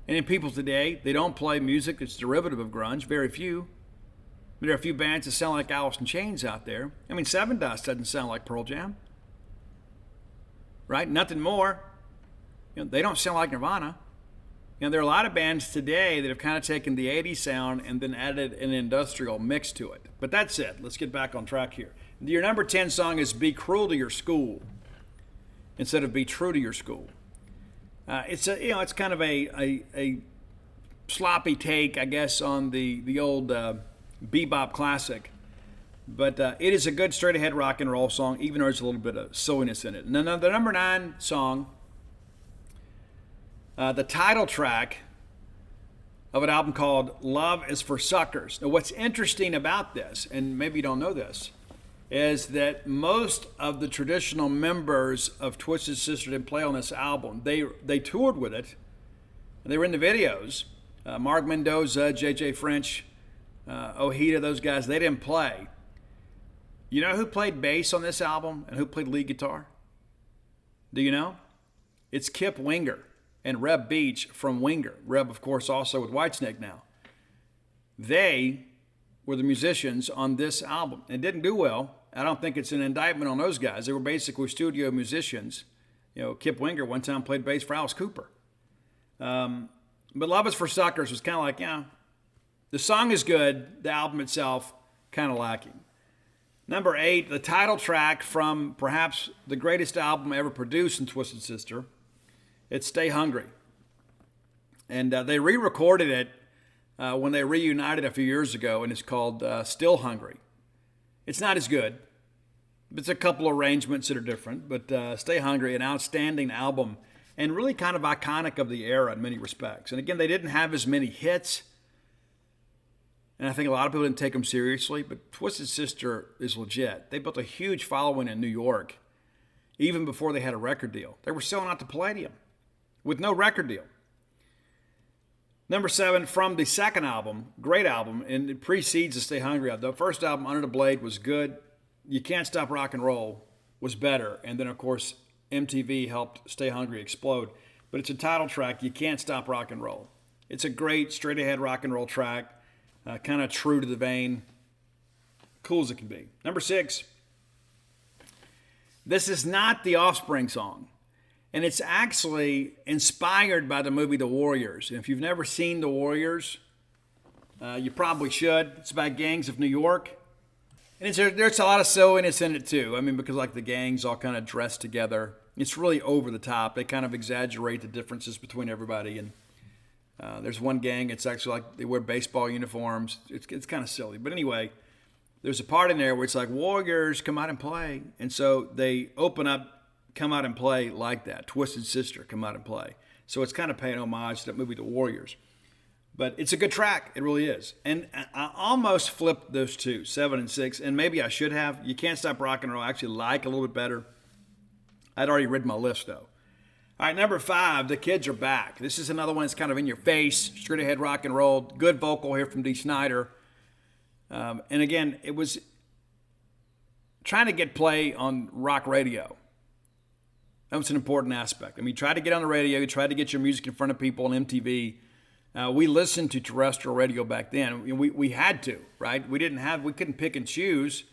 [SPEAKER 1] And in people today, they don't play music that's derivative of grunge, very few. There are a few bands that sound like Alice in Chains out there. I mean, Seven Dust doesn't sound like Pearl Jam. Right? Nothing more. You know, they don't sound like Nirvana. You know, there are a lot of bands today that have kind of taken the 80s sound and then added an industrial mix to it. But that's it. Let's get back on track here. Your number 10 song is Be Cruel to Your School instead of Be True to Your School. It's kind of a sloppy take, I guess, on the old bebop classic. But it is a good straight-ahead rock and roll song, even though there's a little bit of silliness in it. And then the number 9 song, the title track of an album called Love is for Suckers. Now, what's interesting about this, and maybe you don't know this, is that most of the traditional members of Twisted Sister didn't play on this album. They toured with it, and they were in the videos. Mark Mendoza, J.J. French, Ojeda, those guys, they didn't play. You know who played bass on this album and who played lead guitar? Do you know? It's Kip Winger and Reb Beach from Winger. Reb, of course, also with Whitesnake now. They were the musicians on this album. It didn't do well. I don't think it's an indictment on those guys. They were basically studio musicians. You know, Kip Winger one time played bass for Alice Cooper. But Love is for Suckers was kind of like, yeah, the song is good. The album itself, kind of lacking. Number 8, the title track from perhaps the greatest album ever produced in Twisted Sister. It's Stay Hungry. And they re-recorded it when they reunited a few years ago, and it's called Still Hungry. It's not as good. It's a couple arrangements that are different, but Stay Hungry, an outstanding album, and really kind of iconic of the era in many respects. And again, they didn't have as many hits, and I think a lot of people didn't take them seriously, but Twisted Sister is legit. They built a huge following in New York, even before they had a record deal. They were selling out the Palladium with no record deal. Number 7, from the second album, great album, and it precedes the Stay Hungry album. The first album, Under the Blade, was good. You Can't Stop Rock and Roll was better. And then, of course, MTV helped Stay Hungry explode. But it's a title track, You Can't Stop Rock and Roll. It's a great straight-ahead rock and roll track, kind of true to the vein, cool as it can be. Number 6, this is not the Offspring song. And it's actually inspired by the movie The Warriors. And if you've never seen The Warriors, you probably should. It's about gangs of New York. And there's a lot of silliness in it too. I mean, because like the gangs all kind of dress together. It's really over the top. They kind of exaggerate the differences between everybody. And there's one gang, it's actually like they wear baseball uniforms. It's kind of silly. But anyway, there's a part in there where it's like, Warriors, come out and play. And so they open up, come out and play like that. Twisted Sister, come out and play. So it's kind of paying homage to that movie, The Warriors. But it's a good track. It really is. And I almost flipped those two, 7 and 6, and maybe I should have. You Can't Stop Rock and Roll I actually like a little bit better. I'd already read my list, though. All right, number 5, The Kids Are Back. This is another one that's kind of in your face, straight ahead rock and roll. Good vocal here from Dee Snider. And again, it was trying to get play on rock radio. That was an important aspect. I mean, you tried to get on the radio, you tried to get your music in front of people on MTV. We listened to terrestrial radio back then. We had to, right? We couldn't pick and choose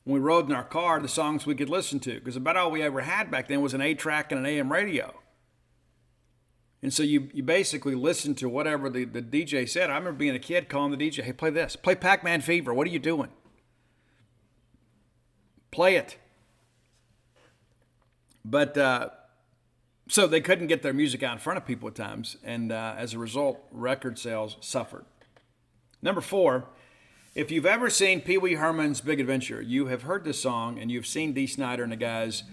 [SPEAKER 1] when we rode in our car the songs we could listen to, because about all we ever had back then was an 8-track and an AM radio. And so you basically listened to whatever the DJ said. I remember being a kid calling the DJ, hey, play this. Play Pac-Man Fever. What are you doing? Play it. But so they couldn't get their music out in front of people at times. And as a result, record sales suffered. Number 4, if you've ever seen Pee Wee Herman's Big Adventure, you have heard this song and you've seen Dee Snider and the guys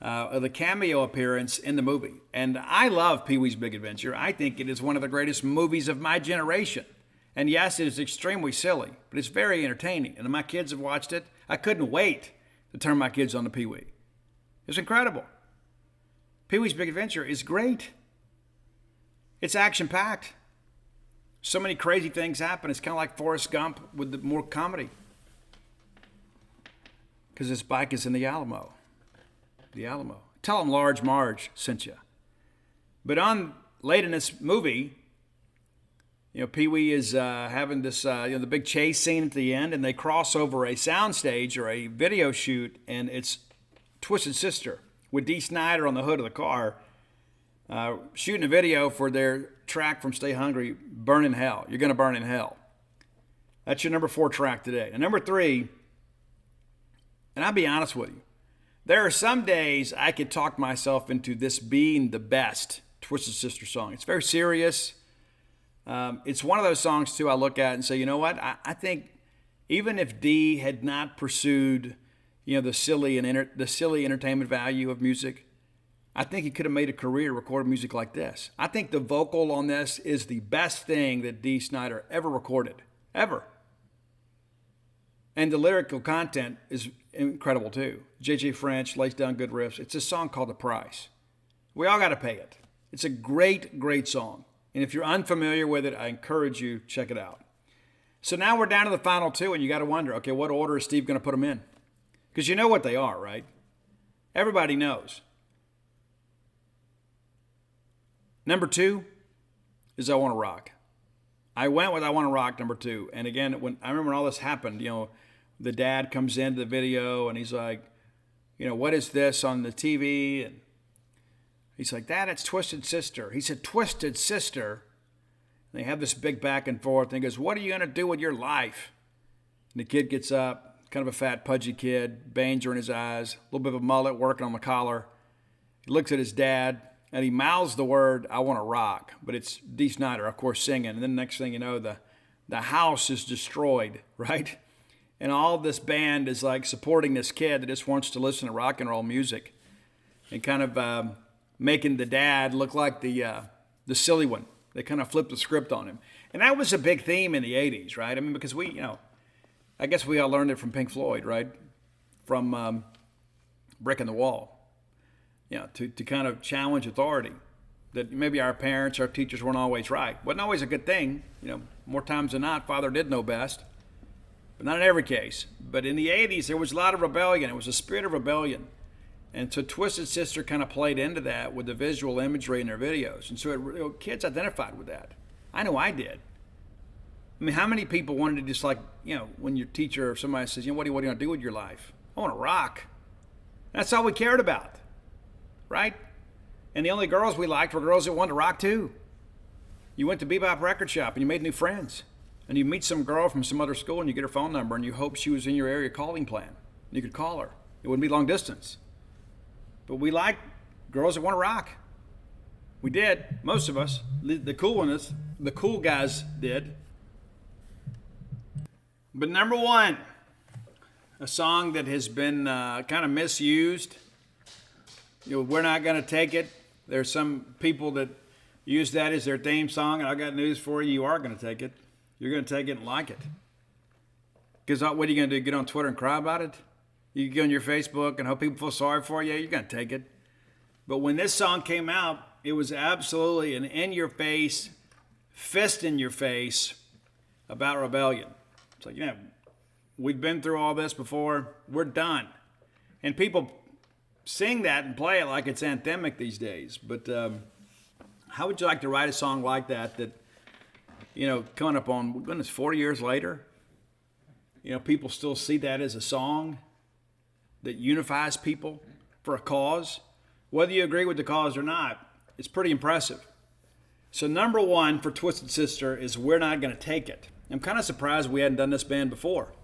[SPEAKER 1] the cameo appearance in the movie. And I love Pee Wee's Big Adventure. I think it is one of the greatest movies of my generation. And yes, it is extremely silly, but it's very entertaining. And my kids have watched it. I couldn't wait to turn my kids on to Pee Wee. It's incredible. Pee Wee's Big Adventure is great. It's action-packed. So many crazy things happen. It's kind of like Forrest Gump with more comedy. Because his bike is in the Alamo. The Alamo. Tell him Large Marge sent you. But late in this movie, Pee Wee is having this, the big chase scene at the end, and they cross over a soundstage or a video shoot, and it's Twisted Sister with Dee Snider on the hood of the car, shooting a video for their track from Stay Hungry, Burn in Hell. You're going to burn in hell. That's your number 4 track today. And number 3, and I'll be honest with you, there are some days I could talk myself into this being the best Twisted Sister song. It's very serious. It's one of those songs, too, I look at and say, you know what? I think even if Dee had not pursued, the silly entertainment value of music, I think he could have made a career recording music like this. I think the vocal on this is the best thing that Dee Snider ever recorded, ever. And the lyrical content is incredible, too. J.J. French lays down good riffs. It's a song called The Price. We all got to pay it. It's a great, great song. And if you're unfamiliar with it, I encourage you, check it out. So now we're down to the final 2, and you got to wonder, okay, what order is Steve going to put them in? Because you know what they are, right? Everybody knows. Number 2 is I Want to Rock. I went with I Want to Rock, number 2. And again, I remember when all this happened, the dad comes into the video and he's like, what is this on the TV? And he's like, Dad, it's Twisted Sister. He said, Twisted Sister. And they have this big back and forth. And he goes, what are you going to do with your life? And the kid gets up, kind of a fat, pudgy kid, bangs are in his eyes, a little bit of a mullet working on the collar. He looks at his dad, and he mouths the word, I want to rock. But it's Dee Snider, of course, singing. And then the next thing you know, the house is destroyed, right? And all this band is like supporting this kid that just wants to listen to rock and roll music. And kind of making the dad look like the silly one. They kind of flipped the script on him. And that was a big theme in the 80s, right? I mean, because I guess we all learned it from Pink Floyd, right? From Brick in the Wall. To kind of challenge authority. That maybe our parents, our teachers weren't always right. Wasn't always a good thing. More times than not, Father did know best. But not in every case. But in the 80s, there was a lot of rebellion. It was a spirit of rebellion. And so Twisted Sister kind of played into that with the visual imagery in their videos. And so kids identified with that. I know I did. I mean, how many people wanted to just when your teacher or somebody says, what do you want to do with your life? I want to rock. That's all we cared about. Right? And the only girls we liked were girls that wanted to rock too. You went to Bebop Record Shop and you made new friends. And you meet some girl from some other school and you get her phone number and you hope she was in your area calling plan. You could call her. It wouldn't be long distance. But we liked girls that want to rock. We did. Most of us. The cool guys did. But number 1, a song that has been kind of misused. We're not going to take it. There's some people that use that as their theme song, and I got news for you. You are going to take it. You're going to take it and like it. Because what are you going to do? Get on Twitter and cry about it? You get on your Facebook and hope people feel sorry for you? You're going to take it. But when this song came out, it was absolutely an in-your-face, fist-in-your-face about rebellion. It's like, we've been through all this before. We're done. And people sing that and play it like it's anthemic these days. But how would you like to write a song like that, coming up on, goodness, 40 years later, people still see that as a song that unifies people for a cause? Whether you agree with the cause or not, it's pretty impressive. So number one for Twisted Sister is We're Not Gonna Take It. I'm kind of surprised we hadn't done this band before.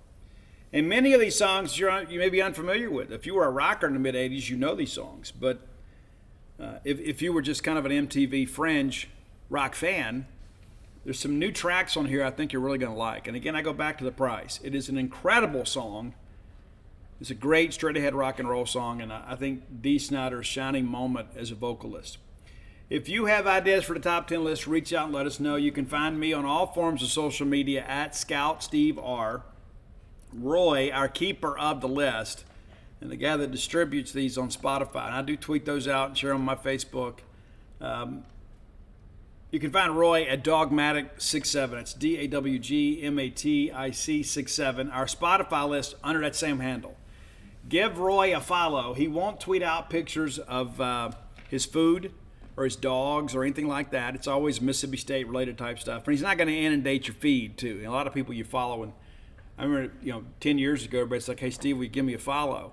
[SPEAKER 1] And many of these songs you may be unfamiliar with. If you were a rocker in the mid-'80s, you know these songs. But if you were just kind of an MTV fringe rock fan, there's some new tracks on here I think you're really going to like. And again, I go back to the price. It is an incredible song. It's a great straight-ahead rock and roll song, and I think Dee Snider's shining moment as a vocalist. If you have ideas for the top 10 list, reach out and let us know. You can find me on all forms of social media at Scout Steve R. Roy, our keeper of the list, and the guy that distributes these on Spotify. And I do tweet those out and share them on my Facebook. You can find Roy at Dogmatic67. It's DAWGMATIC67. Our Spotify list under that same handle. Give Roy a follow. He won't tweet out pictures of his food or his dogs or anything like that. It's always Mississippi State related type stuff. And he's not going to inundate your feed too. A lot of people you follow, and I remember 10 years ago, everybody's like, "Hey Steve, will you give me a follow?"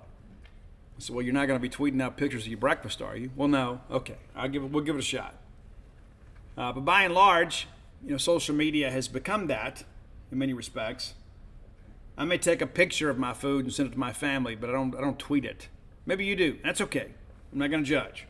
[SPEAKER 1] I said, "Well, you're not going to be tweeting out pictures of your breakfast, are you?" "Well, no." "Okay, we'll give it a shot." But by and large, social media has become that in many respects. I may take a picture of my food and send it to my family, but I don't tweet it. Maybe you do. That's okay. I'm not going to judge.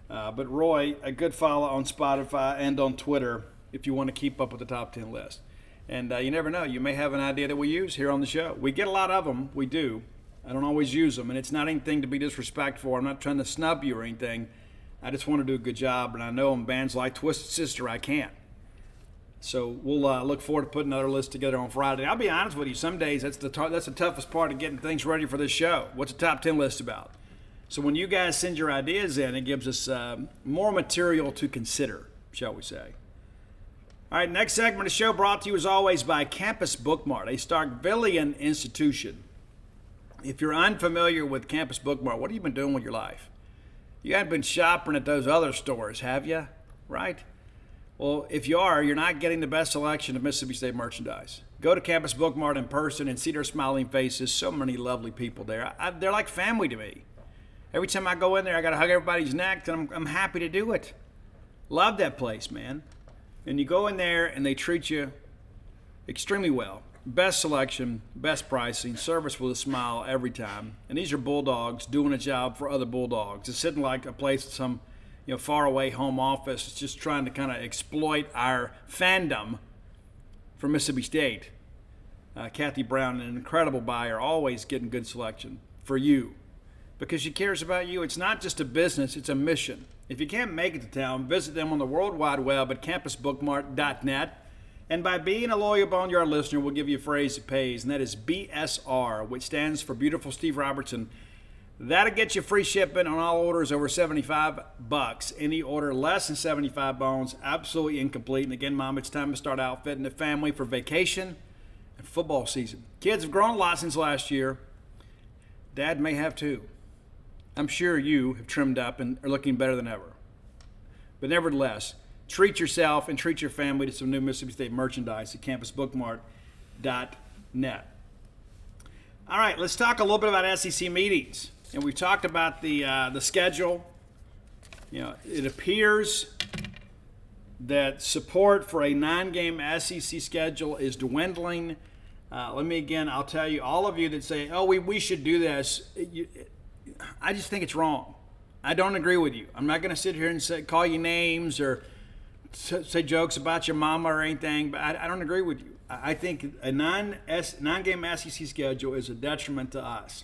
[SPEAKER 1] But Roy, a good follow on Spotify and on Twitter if you want to keep up with the top 10 list. And you never know. You may have an idea that we use here on the show. We get a lot of them. We do. I don't always use them. And it's not anything to be disrespectful. I'm not trying to snub you or anything. I just want to do a good job. And I know in bands like Twisted Sister, I can't. So we'll look forward to putting another list together on Friday. I'll be honest with you. Some days that's the toughest part of getting things ready for this show. What's the top 10 list about? So when you guys send your ideas in, it gives us more material to consider, shall we say. All right, next segment of the show brought to you as always by Campus Bookmart, a Starkvillian institution. If you're unfamiliar with Campus Bookmart, what have you been doing with your life? You haven't been shopping at those other stores, have you? Right? Well, if you are, you're not getting the best selection of Mississippi State merchandise. Go to Campus Bookmart in person and see their smiling faces. So many lovely people there. They're like family to me. Every time I go in there, I got to hug everybody's neck, and I'm happy to do it. Love that place, man. And you go in there, and they treat you extremely well. Best selection, best pricing, service with a smile every time. And these are Bulldogs doing a job for other Bulldogs. It's sitting like a place at some far away home office. It's just trying to kind of exploit our fandom for Mississippi State. Kathy Brown, an incredible buyer, always getting good selection for you. Because she cares about you. It's not just a business, it's a mission. If you can't make it to town, visit them on the World Wide Web at campusbookmart.net. And by being a loyal Boneyard listener, we'll give you a phrase that pays, and that is BSR, which stands for Beautiful Steve Robertson. That'll get you free shipping on all orders over $75. Any order less than 75 bones, absolutely incomplete. And again, Mom, it's time to start outfitting the family for vacation and football season. Kids have grown a lot since last year. Dad may have too. I'm sure you have trimmed up and are looking better than ever. But nevertheless, treat yourself and treat your family to some new Mississippi State merchandise at campusbookmart.net. All right, let's talk a little bit about SEC meetings. And we've talked about the schedule. It appears that support for a 9-game SEC schedule is dwindling. I'll tell you, all of you that say, "Oh, we should do this," I just think it's wrong. I don't agree with you. I'm not going to sit here and call you names or say jokes about your mama or anything, but I don't agree with you. I think a 9-game SEC schedule is a detriment to us.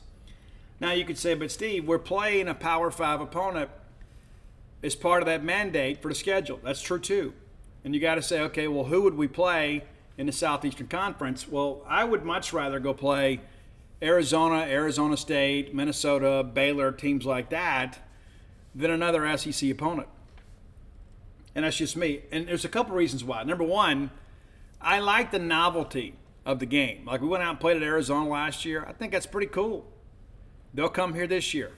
[SPEAKER 1] Now you could say, "But Steve, we're playing a Power 5 opponent as part of that mandate for the schedule." That's true too. And you got to say, okay, well, who would we play in the Southeastern Conference? Well, I would much rather go play Arizona, Arizona State, Minnesota, Baylor, teams like that, than another SEC opponent. And that's just me. And there's a couple reasons why. Number one, I like the novelty of the game. Like we went out and played at Arizona last year. I think that's pretty cool. They'll come here this year.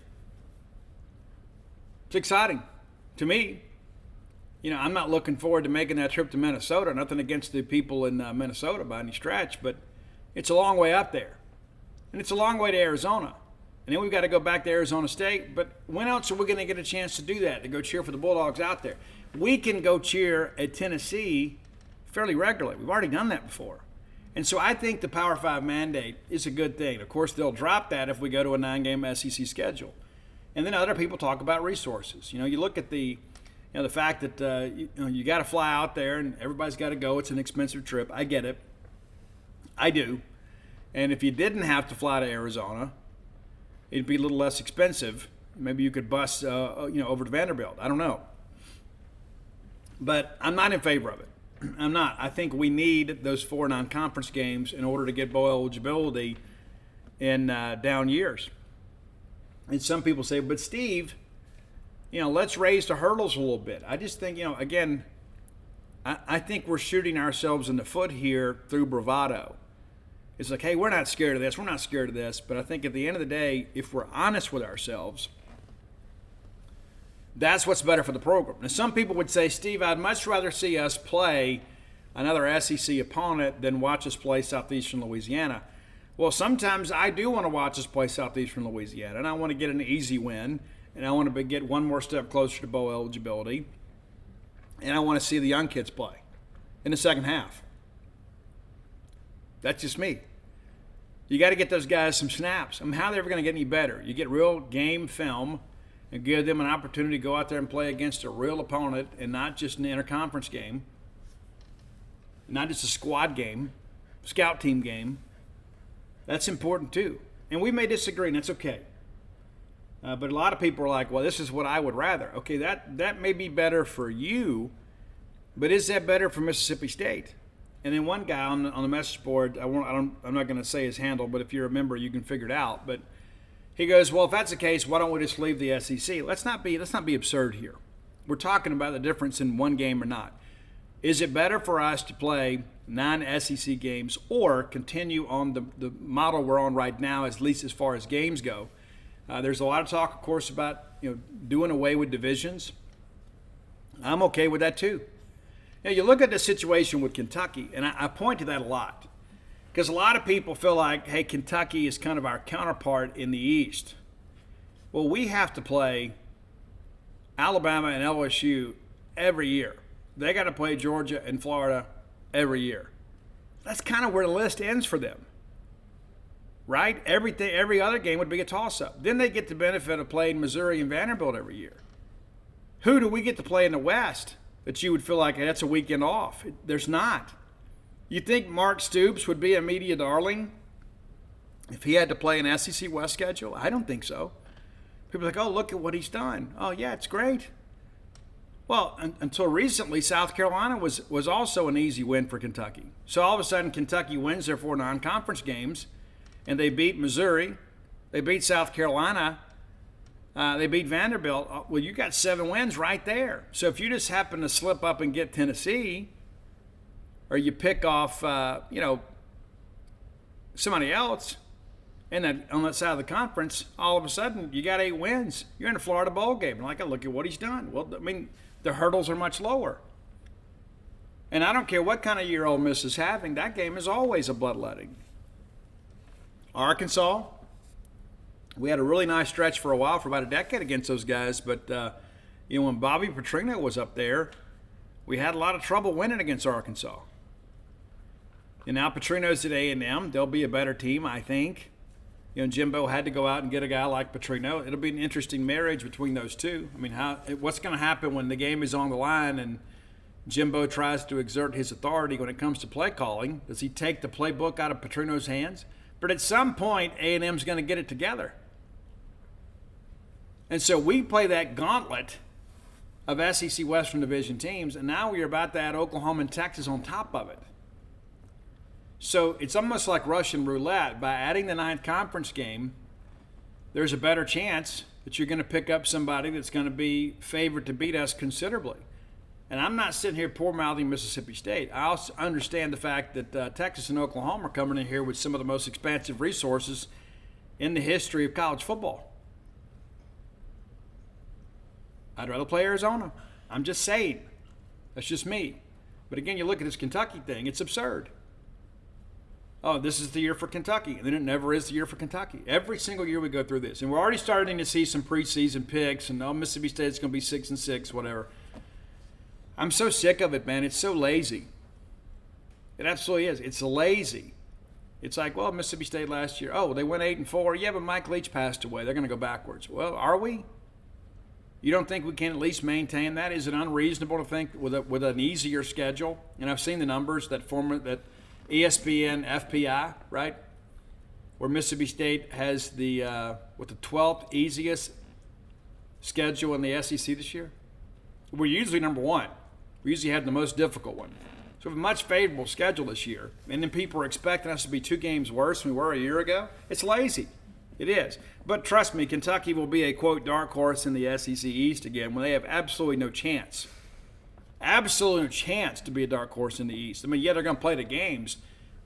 [SPEAKER 1] It's exciting to me. I'm not looking forward to making that trip to Minnesota. Nothing against the people in Minnesota by any stretch, but it's a long way up there. And it's a long way to Arizona. And then we've got to go back to Arizona State. But when else are we going to get a chance to do that, to go cheer for the Bulldogs out there? We can go cheer at Tennessee fairly regularly. We've already done that before. And so I think the Power 5 mandate is a good thing. Of course, they'll drop that if we go to a 9-game SEC schedule. And then other people talk about resources. You look at the fact that you got to fly out there and everybody's got to go. It's an expensive trip. I get it. I do. And if you didn't have to fly to Arizona, it'd be a little less expensive. Maybe you could bus over to Vanderbilt. I don't know. But I'm not in favor of it. I'm not. I think we need those 4 non-conference games in order to get bowl eligibility in down years. And some people say, but Steve, let's raise the hurdles a little bit. I just think, again, I think we're shooting ourselves in the foot here through bravado. It's like, hey, we're not scared of this. We're not scared of this. But I think at the end of the day, if we're honest with ourselves, that's what's better for the program. Now, some people would say, Steve, I'd much rather see us play another SEC opponent than watch us play Southeastern Louisiana. Well, sometimes I do want to watch us play Southeastern Louisiana, and I want to get an easy win, and I want to get one more step closer to bowl eligibility, and I want to see the young kids play in the second half. That's just me. You got to get those guys some snaps. How are they ever going to get any better? You get real game film and give them an opportunity to go out there and play against a real opponent and not just an interconference game, not just a squad game, scout team game. That's important too. And we may disagree, and that's okay. But a lot of people are like, well, this is what I would rather. Okay, that may be better for you, but is that better for Mississippi State? And then one guy on the message board, I'm not going to say his handle, but if you're a member, you can figure it out. But he goes, well, if that's the case, why don't we just leave the SEC? Let's not be absurd here. We're talking about the difference in one game or not. Is it better for us to play 9 SEC games or continue on the model we're on right now, at least as far as games go? There's a lot of talk, of course, about doing away with divisions. I'm okay with that too. Now, you look at the situation with Kentucky, and I point to that a lot because a lot of people feel like, hey, Kentucky is kind of our counterpart in the East. Well, we have to play Alabama and LSU every year. They got to play Georgia and Florida every year. That's kind of where the list ends for them, right? Every other game would be a toss-up. Then they get the benefit of playing Missouri and Vanderbilt every year. Who do we get to play in the West that you would feel like hey, that's a weekend off? There's not. You think Mark Stoops would be a media darling if he had to play an SEC West schedule? I don't think so. People are like, oh, look at what he's done. Oh, yeah, it's great. Well, until recently, South Carolina was also an easy win for Kentucky. So all of a sudden, Kentucky wins their 4 non-conference games, and they beat Missouri. They beat South Carolina. They beat Vanderbilt. Well, you got 7 wins right there. So if you just happen to slip up and get Tennessee, or you pick off, somebody else on that side of the conference, all of a sudden you got 8 wins. You're in a Florida bowl game. Like, look at what he's done. Well, the hurdles are much lower. And I don't care what kind of year Ole Miss is having, that game is always a bloodletting. Arkansas, we had a really nice stretch for a while, for about a decade against those guys. But, when Bobby Petrino was up there, we had a lot of trouble winning against Arkansas. And now Petrino's at A&M. They'll be a better team, I think. Jimbo had to go out and get a guy like Petrino. It'll be an interesting marriage between those two. What's going to happen when the game is on the line and Jimbo tries to exert his authority when it comes to play calling? Does he take the playbook out of Petrino's hands? But at some point, A&M's going to get it together. And so we play that gauntlet of SEC Western Division teams, and now we're about to add Oklahoma and Texas on top of it. So it's almost like Russian roulette. By adding the 9th conference game, there's a better chance that you're going to pick up somebody that's going to be favored to beat us considerably. And I'm not sitting here poor-mouthing Mississippi State. I also understand the fact that Texas and Oklahoma are coming in here with some of the most expansive resources in the history of college football. I'd rather play Arizona. I'm just saying. That's just me. But again, you look at this Kentucky thing, it's absurd. Oh, this is the year for Kentucky. And then it never is the year for Kentucky. Every single year we go through this. And we're already starting to see some preseason picks, and Mississippi State's going to be 6-6, whatever. I'm so sick of it, man. It's so lazy. It absolutely is. It's lazy. It's like, well, Mississippi State last year, oh, they went 8-4. Yeah, but Mike Leach passed away. They're going to go backwards. Well, are we? You don't think we can at least maintain that? Is it unreasonable to think with an easier schedule? And I've seen the numbers that ESPN FPI, right, where Mississippi State has the 12th easiest schedule in the SEC this year. We're usually number one. We usually have the most difficult one. So we have a much favorable schedule this year. And then people are expecting us to be 2 games worse than we were a year ago. It's lazy. It is. But trust me, Kentucky will be a, quote, dark horse in the SEC East again when they have absolutely no chance. Absolutely no chance to be a dark horse in the East. I mean, yeah, they're going to play the games.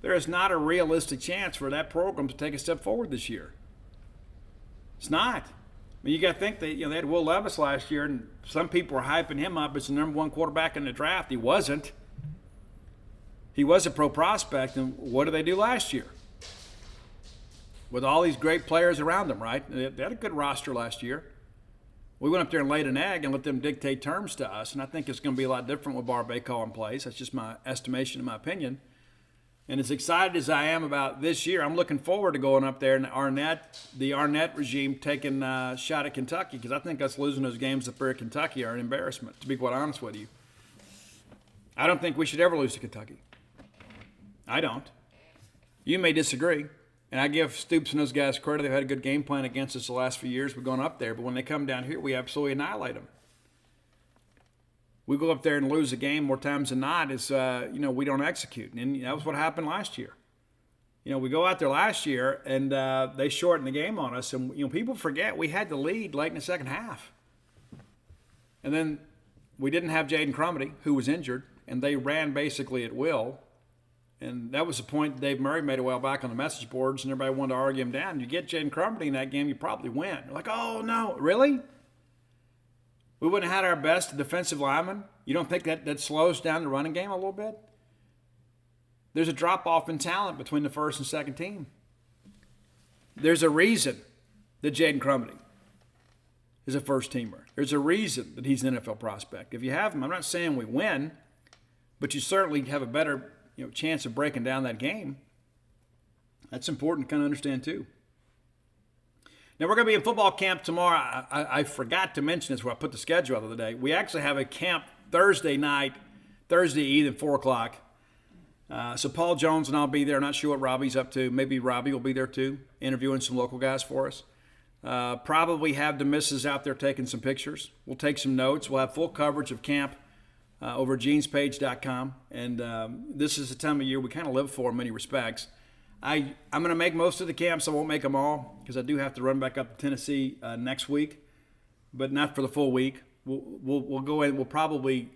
[SPEAKER 1] There is not a realistic chance for that program to take a step forward this year. It's not. I mean, you got to think that they had Will Levis last year, and some people were hyping him up as the number 1 quarterback in the draft. He wasn't. He was a pro prospect, and what did they do last year? With all these great players around them, right? They had a good roster last year. We went up there and laid an egg and let them dictate terms to us, and I think it's going to be a lot different with Barbay in place. That's just my estimation and my opinion. And as excited as I am about this year, I'm looking forward to going up there and the Arnett regime taking a shot at Kentucky, because I think us losing those games up there at Kentucky are an embarrassment, to be quite honest with you. I don't think we should ever lose to Kentucky. I don't. You may disagree. And I give Stoops and those guys credit. They've had a good game plan against us the last few years. We've gone up there. But when they come down here, we absolutely annihilate them. We go up there and lose a game more times than not is, we don't execute. And that was what happened last year. We go out there last year, and they shortened the game on us. And, people forget we had the lead late in the second half. And then we didn't have Jaden Crumedy, who was injured, and they ran basically at will. And that was the point Dave Murray made a while back on the message boards, and everybody wanted to argue him down. You get Jaden Crumedy in that game, you probably win. You're like, oh, no, really? We wouldn't have had our best defensive lineman? You don't think that slows down the running game a little bit? There's a drop-off in talent between the first and second team. There's a reason that Jaden Crumedy is a first-teamer. There's a reason that he's an NFL prospect. If you have him, I'm not saying we win, but you certainly have a better chance of breaking down that game. That's important to kind of understand too. Now, we're going to be in football camp tomorrow. I forgot to mention this where I put the schedule out of the day. We actually have a camp Thursday night, Thursday evening, 4 o'clock. So Paul Jones and I'll be there. Not sure what Robbie's up to. Maybe Robbie will be there too, interviewing some local guys for us. Probably have the missus out there taking some pictures. We'll take some notes. We'll have full coverage of camp over at genespage.com. And this is the time of year we kind of live for in many respects. I'm going to make most of the camps. I won't make them all because I do have to run back up to Tennessee next week, but not for the full week. We'll go in. We'll probably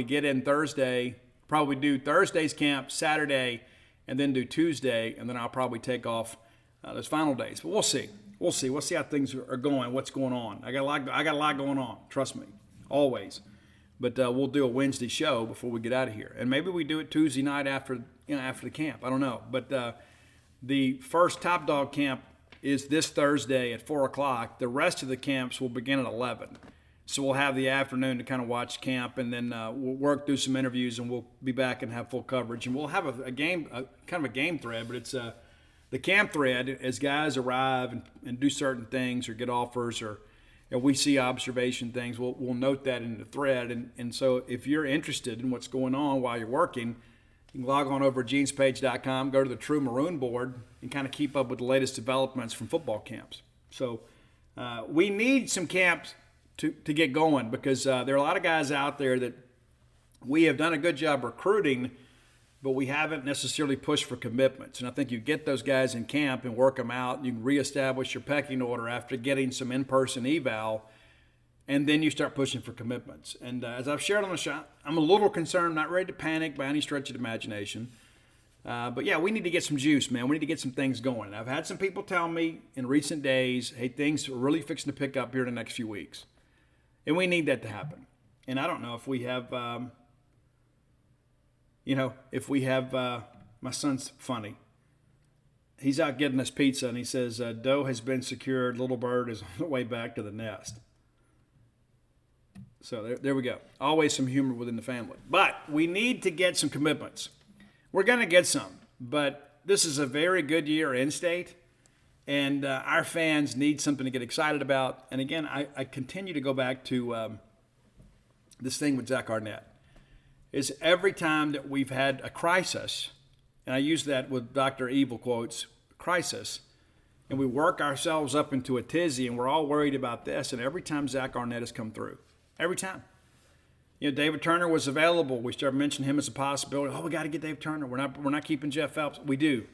[SPEAKER 1] get in Thursday. Probably do Thursday's camp, Saturday, and then do Tuesday, and then I'll probably take off those final days. But we'll see. We'll see how things are going. What's going on? I got a lot going on. Trust me, always. But we'll do a Wednesday show before we get out of here, and maybe we do it Tuesday night after the camp. I don't know. But the first Top Dog camp is this Thursday at 4 o'clock. The rest of the camps will begin at 11. So we'll have the afternoon to kind of watch camp, and then we'll work through some interviews, and we'll be back and have full coverage. And we'll have a game, kind of a game thread, but it's the camp thread as guys arrive and do certain things or get offers or we see observation things. We'll note that in the thread. And so if you're interested in what's going on while you're working, you can log on over to genespage.com, go to the True Maroon board, and kind of keep up with the latest developments from football camps. So we need some camps to get going because there are a lot of guys out there that we have done a good job recruiting, but we haven't necessarily pushed for commitments. And I think you get those guys in camp and work them out. You can reestablish your pecking order after getting some in-person eval, and then you start pushing for commitments. And as I've shared on the show, I'm a little concerned, not ready to panic by any stretch of the imagination. But yeah, we need to get some juice, man. We need to get some things going. I've had some people tell me in recent days, hey, things are really fixing to pick up here in the next few weeks. And we need that to happen. And I don't know if we have, my son's funny. He's out getting us pizza, and he says, dough has been secured. Little bird is on the way back to the nest. So there we go. Always some humor within the family. But we need to get some commitments. We're going to get some. But this is a very good year in-state. And our fans need something to get excited about. And again, I continue to go back to this thing with Zach Arnett. Is every time that we've had a crisis, and I use that with Dr. Evil quotes, crisis, and we work ourselves up into a tizzy, and we're all worried about this, and every time Zach Arnett has come through. Every time. David Turner was available. We started mentioning him as a possibility. Oh, we got to get Dave Turner. We're not keeping Jeff Phelps. We do.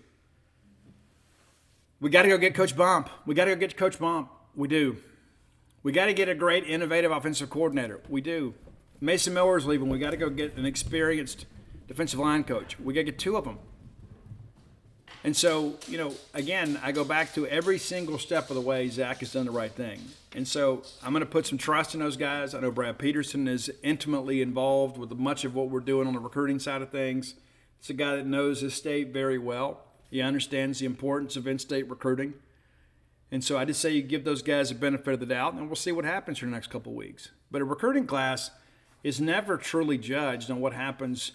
[SPEAKER 1] We got to go get Coach Bump. We got to go get Coach Bump. We do. We got to get a great, innovative offensive coordinator. We do. Mason Miller's leaving. We got to go get an experienced defensive line coach. We got to get 2 of them. And so, again, I go back to every single step of the way Zach has done the right thing. And so I'm going to put some trust in those guys. I know Brad Peterson is intimately involved with much of what we're doing on the recruiting side of things. It's a guy that knows his state very well. He understands the importance of in-state recruiting. And so I just say you give those guys the benefit of the doubt, and we'll see what happens for the next couple of weeks. But a recruiting class is never truly judged on what happens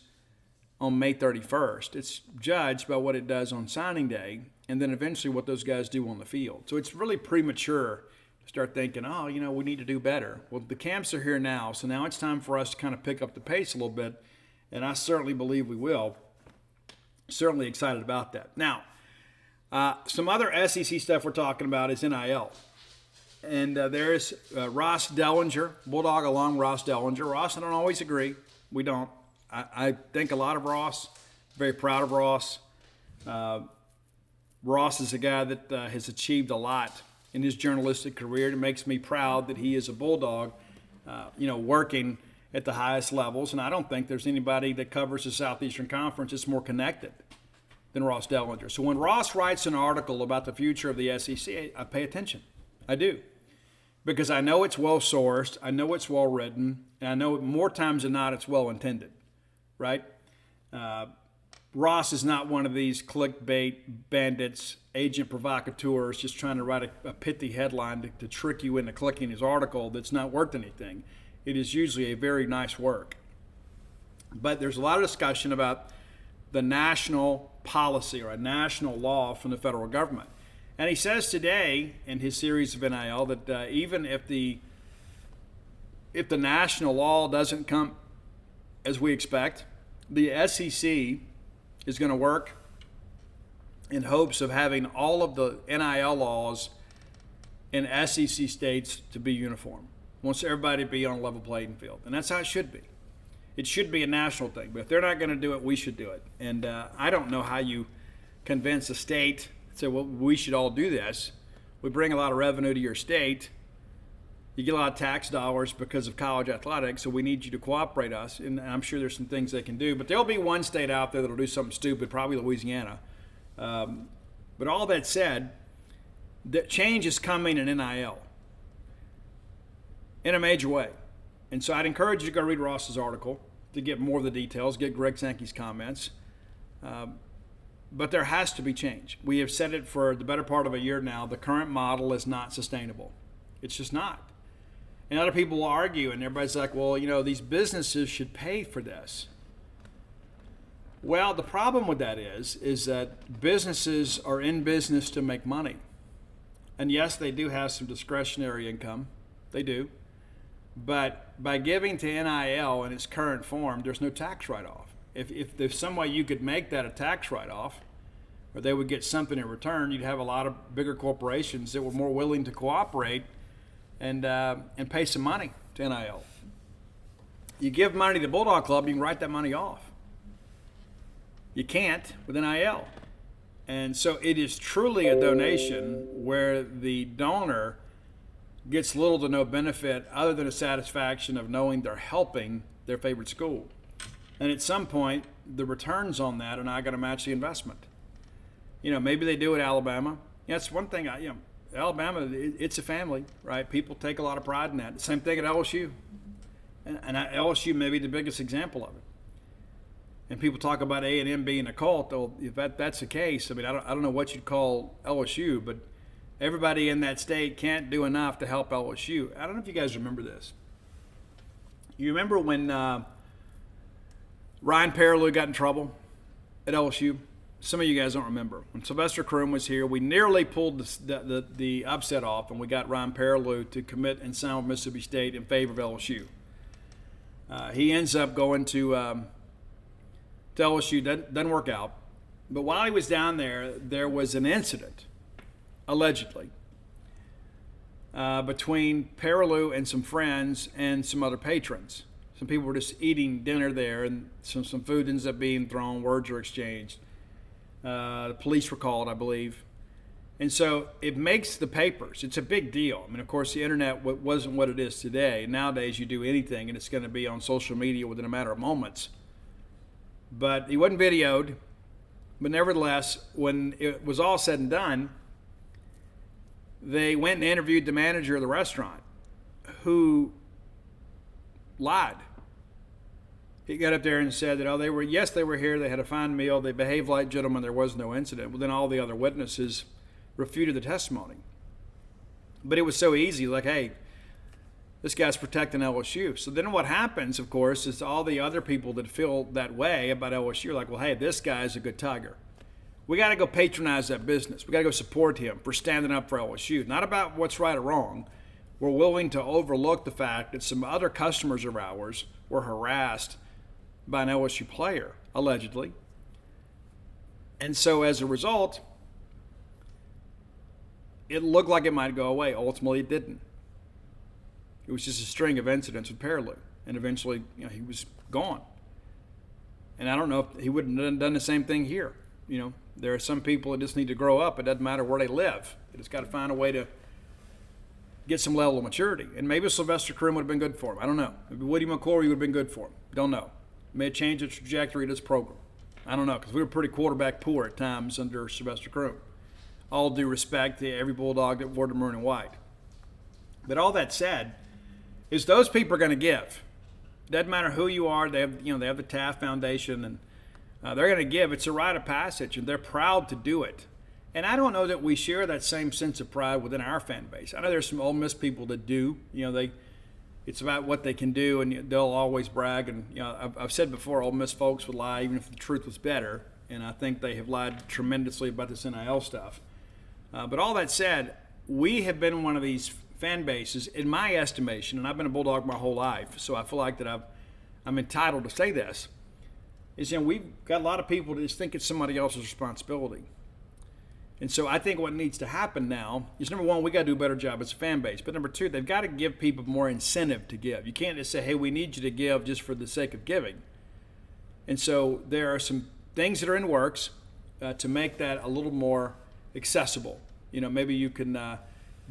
[SPEAKER 1] on May 31st. It's judged by what it does on signing day and then eventually what those guys do on the field. So it's really premature to start thinking, we need to do better. Well, the camps are here now, so now it's time for us to kind of pick up the pace a little bit, and I certainly believe we will. Certainly excited about that. Now, some other SEC stuff we're talking about is NIL. And there's Ross Dellinger, Bulldog along Ross Dellinger. Ross, I don't always agree. We don't. I think a lot of Ross, very proud of Ross. Ross is a guy that has achieved a lot in his journalistic career. It makes me proud that he is a Bulldog, working at the highest levels. And I don't think there's anybody that covers the Southeastern Conference that's more connected than Ross Dellinger. So when Ross writes an article about the future of the SEC, I pay attention. I do. Because I know it's well-sourced, I know it's well-written, and I know more times than not it's well-intended. Right? Ross is not one of these clickbait bandits, agent provocateurs just trying to write a pithy headline to trick you into clicking his article that's not worth anything. It is usually a very nice work. But there's a lot of discussion about the national policy or a national law from the federal government. And he says today in his series of NIL that even if the national law doesn't come as we expect, the SEC is going to work in hopes of having all of the NIL laws in SEC states to be uniform. Wants everybody to be on a level playing field. And that's how it should be. It should be a national thing. But if they're not going to do it, we should do it. And I don't know how you convince a state to say, well, we should all do this. We bring a lot of revenue to your state. You get a lot of tax dollars because of college athletics, so we need you to cooperate us. And I'm sure there's some things they can do. But there'll be one state out there that'll do something stupid, probably Louisiana. But all that said, the change is coming in NIL in a major way. And so I'd encourage you to go read Ross's article to get more of the details, get Greg Sankey's comments. But there has to be change. We have said it for the better part of a year now. The current model is not sustainable. It's just not. And other people will argue, and everybody's like, well, these businesses should pay for this. Well, the problem with that is that businesses are in business to make money. And yes, they do have some discretionary income. They do. But by giving to NIL in its current form, there's no tax write-off. If there's some way you could make that a tax write-off, or they would get something in return, you'd have a lot of bigger corporations that were more willing to cooperate and pay some money to NIL. You give money to the Bulldog Club, you can write that money off. You can't with NIL. And so it is truly a donation where the donor gets little to no benefit other than a satisfaction of knowing they're helping their favorite school. And at some point, the returns on that are not going to match the investment. Maybe they do at Alabama. That's one thing. Alabama, it's a family, right? People take a lot of pride in that. Same thing at LSU. And LSU may be the biggest example of it. And people talk about A&M being a cult. Well, if that's the case, I mean, I don't know what you'd call LSU, but everybody in that state can't do enough to help LSU. I don't know if you guys remember this. You remember when Ryan Perilou got in trouble at LSU? Some of you guys don't remember. When Sylvester Croom was here, we nearly pulled the upset off, and we got Ryan Perilou to commit and sign with Mississippi State in favor of LSU. He ends up going to LSU. Doesn't work out. But while he was down there was an incident, allegedly, between Perilou and some friends and some other patrons. Some people were just eating dinner there, and some food ends up being thrown, words are exchanged. The police were called, I believe. And so it makes the papers. It's a big deal. I mean, of course, the internet wasn't what it is today. Nowadays, you do anything, and it's going to be on social media within a matter of moments. But he wasn't videoed. But nevertheless, when it was all said and done, they went and interviewed the manager of the restaurant, who lied. He got up there and said that, they were here, they had a fine meal, they behaved like gentlemen, there was no incident. Well, then all the other witnesses refuted the testimony. But it was so easy, like, hey, this guy's protecting LSU. So then what happens, of course, is all the other people that feel that way about LSU are like, well, hey, this guy's a good Tiger. We got to go patronize that business. We got to go support him for standing up for LSU. Not about what's right or wrong. We're willing to overlook the fact that some other customers of ours were harassed by an LSU player, allegedly. And so as a result, it looked like it might go away. Ultimately, it didn't. It was just a string of incidents with Perilou. And eventually, he was gone. And I don't know if he wouldn't have done the same thing here. There are some people that just need to grow up. It doesn't matter where they live. They just got to find a way to get some level of maturity. And maybe Sylvester Croom would have been good for him. I don't know. Maybe Woody McClory would have been good for him. Don't know. May have changed the trajectory of this program. I don't know, because we were pretty quarterback poor at times under Sylvester Croom. All due respect to every Bulldog that wore the maroon and white. But all that said, is those people are going to give. Doesn't matter who you are. They have the Taft Foundation, and they're going to give. It's a rite of passage, and they're proud to do it. And I don't know that we share that same sense of pride within our fan base. I know there's some Ole Miss people that do. It's about what they can do, and they'll always brag. And I've said before, Ole Miss folks would lie even if the truth was better, and I think they have lied tremendously about this NIL stuff. But all that said, we have been one of these fan bases, in my estimation, and I've been a Bulldog my whole life, so I feel like that I'm entitled to say this, is we've got a lot of people that just think it's somebody else's responsibility. And so I think what needs to happen now is, number one, we got to do a better job as a fan base. But number two, they've got to give people more incentive to give. You can't just say, hey, we need you to give just for the sake of giving. And so there are some things that are in works to make that a little more accessible. Maybe you can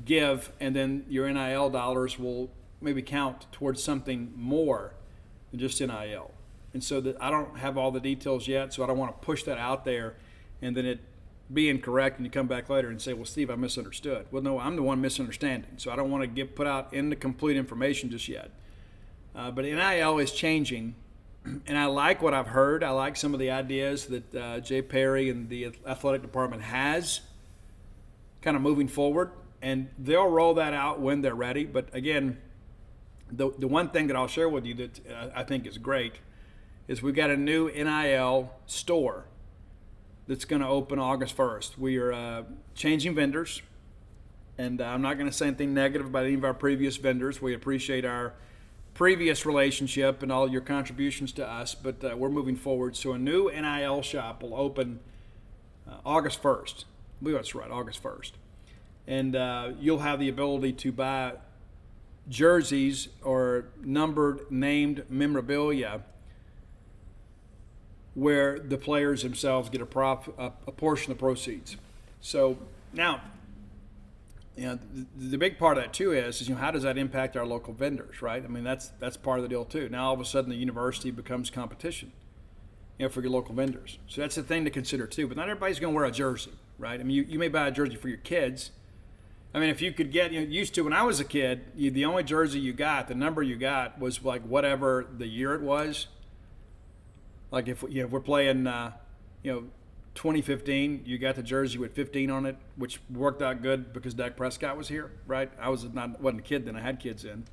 [SPEAKER 1] give, and then your NIL dollars will maybe count towards something more than just NIL. And so that I don't have all the details yet, so I don't want to push that out there and then it be incorrect and you come back later and say, well, Steve, I misunderstood. Well, no, I'm the one misunderstanding. So I don't want to put out the complete information just yet. But NIL is changing, and I like what I've heard. I like some of the ideas that Jay Perry and the athletic department has kind of moving forward, and they'll roll that out when they're ready. But again, the one thing that I'll share with you that I think is great is we've got a new NIL store that's going to open August 1st. We are changing vendors, and I'm not going to say anything negative about any of our previous vendors. We appreciate our previous relationship and all your contributions to us, but we're moving forward. So a new NIL shop will open August 1st. I believe that's right, August 1st. And you'll have the ability to buy jerseys or numbered, named memorabilia where the players themselves get a portion of the proceeds. So now, the big part of that too is how does that impact our local vendors, right? I mean, that's part of the deal too. Now all of a sudden the university becomes competition, for your local vendors. So that's the thing to consider too. But not everybody's going to wear a jersey, right? I mean, you may buy a jersey for your kids, I mean, if you could get used to, when I was a kid, the only jersey you got, the number you got was like whatever the year it was. Like if we're playing, 2015, you got the jersey with 15 on it, which worked out good because Dak Prescott was here, right? I wasn't a kid then. I had kids in.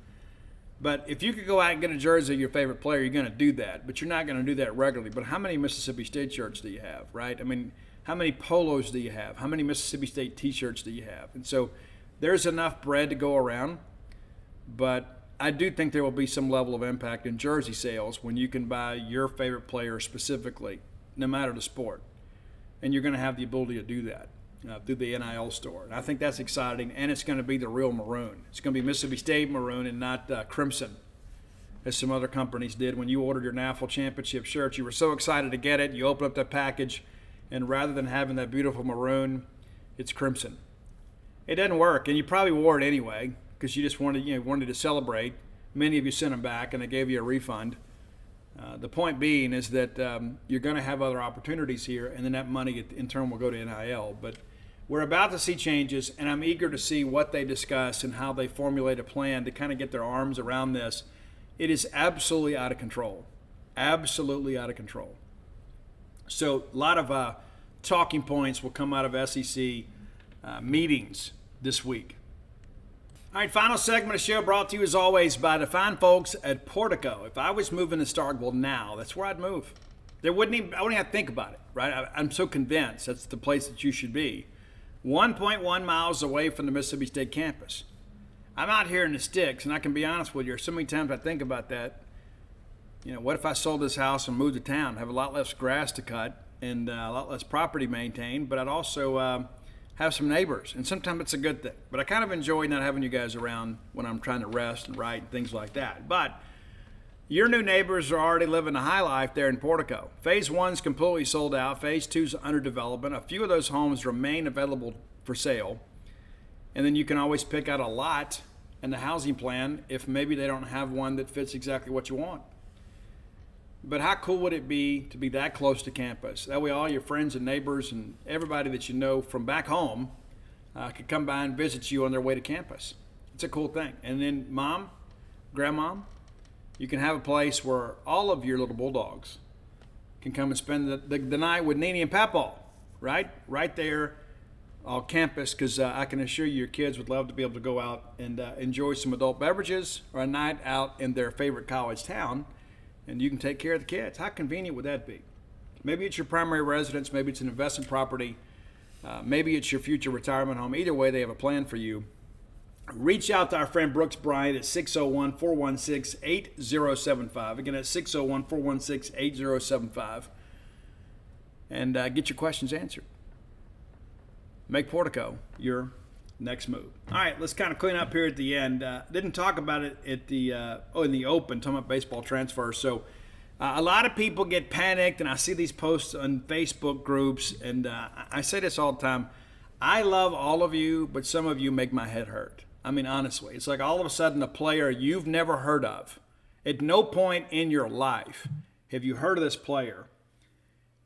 [SPEAKER 1] But if you could go out and get a jersey of your favorite player, you're going to do that. But you're not going to do that regularly. But how many Mississippi State shirts do you have, right? I mean, how many polos do you have? How many Mississippi State T-shirts do you have? And so there's enough bread to go around. But I do think there will be some level of impact in jersey sales when you can buy your favorite player specifically, no matter the sport. And you're going to have the ability to do that through the NIL store. And I think that's exciting, and it's going to be the real maroon. It's going to be Mississippi State maroon and not crimson, as some other companies did. When you ordered your NAFL championship shirt, you were so excited to get it. You open up that package, and rather than having that beautiful maroon, it's crimson. It doesn't work, and you probably wore it anyway because you just wanted to celebrate. Many of you sent them back, and they gave you a refund. The point being is that you're going to have other opportunities here, and then that money in turn will go to NIL. But we're about to see changes, and I'm eager to see what they discuss and how they formulate a plan to kind of get their arms around this. It is absolutely out of control. Absolutely out of control. So a lot of talking points will come out of SEC meetings this week. All right, final segment of the show brought to you as always by the fine folks at Portico. If I was moving to Starkville now, that's where I'd move. I wouldn't even have to think about it, right? I'm so convinced that's the place that you should be. 1.1 miles away from the Mississippi State campus. I'm out here in the sticks, and I can be honest with you, so many times I think about that. What if I sold this house and moved to town? Have a lot less grass to cut and a lot less property maintained, but I'd also have some neighbors, and sometimes it's a good thing. But I kind of enjoy not having you guys around when I'm trying to rest and write and things like that. But your new neighbors are already living the high life there in Portico. Phase 1's completely sold out. Phase 2's under development. A few of those homes remain available for sale. And then you can always pick out a lot in the housing plan if maybe they don't have one that fits exactly what you want. But how cool would it be to be that close to campus? That way all your friends and neighbors and everybody that you know from back home could come by and visit you on their way to campus. It's a cool thing. And then mom, grandmom, you can have a place where all of your little Bulldogs can come and spend the night with Nene and Papaw, right? Right there on campus, because I can assure you your kids would love to be able to go out and enjoy some adult beverages or a night out in their favorite college town. And you can take care of the kids. How convenient would that be? Maybe it's your primary residence. Maybe it's an investment property. Maybe it's your future retirement home. Either way, they have a plan for you. Reach out to our friend Brooks Bryant at 601-416-8075. Again, that's 601-416-8075. And get your questions answered. Make Portico your next move. All right, let's kind of clean up here at the end. Didn't talk about it at in the open, talking about baseball transfers. So a lot of people get panicked, and I see these posts on Facebook groups, and I say this all the time. I love all of you, but some of you make my head hurt. I mean, honestly, it's like all of a sudden a player you've never heard of. At no point in your life have you heard of this player,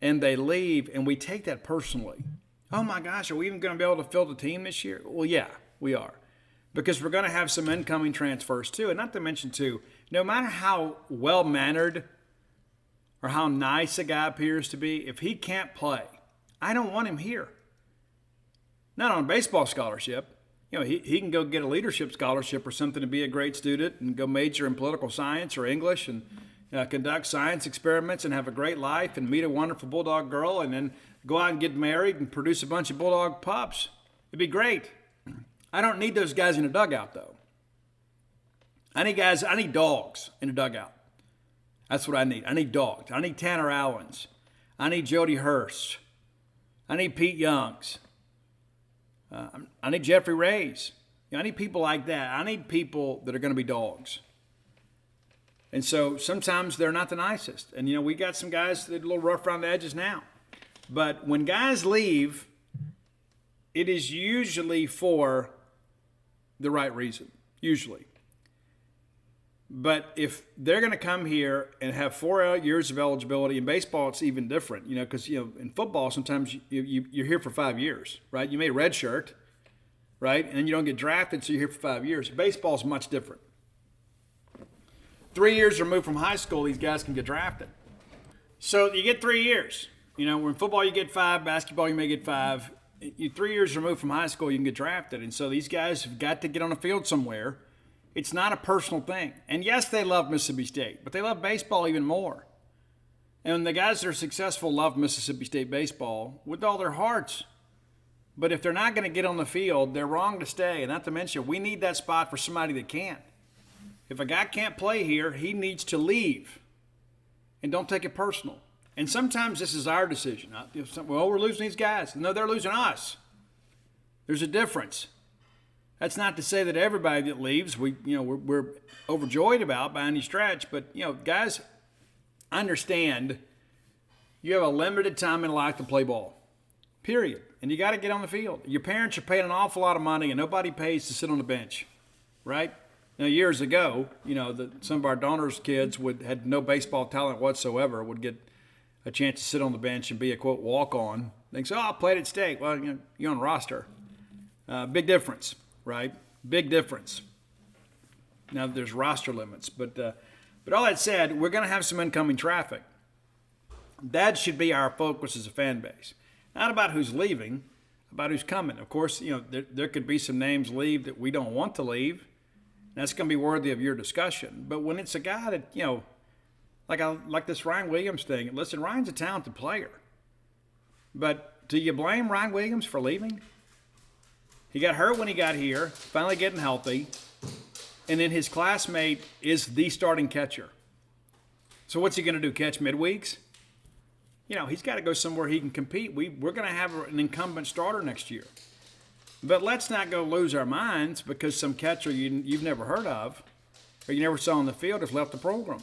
[SPEAKER 1] and they leave, and we take that personally. Oh my gosh, are we even going to be able to fill the team this year? Well, yeah, we are. Because we're going to have some incoming transfers too. And not to mention too, no matter how well-mannered or how nice a guy appears to be, if he can't play, I don't want him here. Not on a baseball scholarship. He can go get a leadership scholarship or something to be a great student and go major in political science or English and conduct science experiments and have a great life and meet a wonderful Bulldog girl and then go out and get married and produce a bunch of Bulldog pups. It'd be great. I don't need those guys in a dugout, though. I need dogs in a dugout. That's what I need. I need dogs. I need Tanner Allens. I need Jody Hurst. I need Pete Youngs. I need Jeffrey Rays. I need people like that. I need people that are going to be dogs. And so sometimes they're not the nicest. And, we got some guys that are a little rough around the edges now. But when guys leave, it is usually for the right reason, usually. But if they're going to come here and have 4 years of eligibility, in baseball it's even different, because in football sometimes you're here for 5 years, right? You may redshirt, right? And then you don't get drafted, so you're here for 5 years. Baseball's much different. 3 years removed from high school, these guys can get drafted. So you get 3 years. You know, in football you get 5, basketball you may get 5. You 3 years removed from high school, you can get drafted. And so these guys have got to get on the field somewhere. It's not a personal thing. And yes, they love Mississippi State, but they love baseball even more. And the guys that are successful love Mississippi State baseball with all their hearts. But if they're not going to get on the field, they're wrong to stay. And not to mention, we need that spot for somebody that can't. If a guy can't play here, he needs to leave. And don't take it personal. And sometimes this is our decision. Well, we're losing these guys. No, they're losing us. There's a difference. That's not to say that everybody that leaves, we're overjoyed about by any stretch. But, guys, understand you have a limited time in life to play ball. Period. And you got to get on the field. Your parents are paying an awful lot of money, and nobody pays to sit on the bench, right? Now, years ago, some of our donors' kids had no baseball talent whatsoever, would get a chance to sit on the bench and be a, quote, walk-on. They say, I played at State. Well, you're on roster. Big difference, right? Big difference. Now, there's roster limits. But all that said, we're going to have some incoming traffic. That should be our focus as a fan base. Not about who's leaving, about who's coming. Of course, there could be some names leave that we don't want to leave. That's going to be worthy of your discussion. But when it's a guy that, like this Ryan Williams thing, listen, Ryan's a talented player. But do you blame Ryan Williams for leaving? He got hurt when he got here, finally getting healthy, and then his classmate is the starting catcher. So what's he going to do, catch midweeks? He's got to go somewhere he can compete. We're going to have an incumbent starter next year. But let's not go lose our minds because some catcher you've never heard of or you never saw on the field has left the program.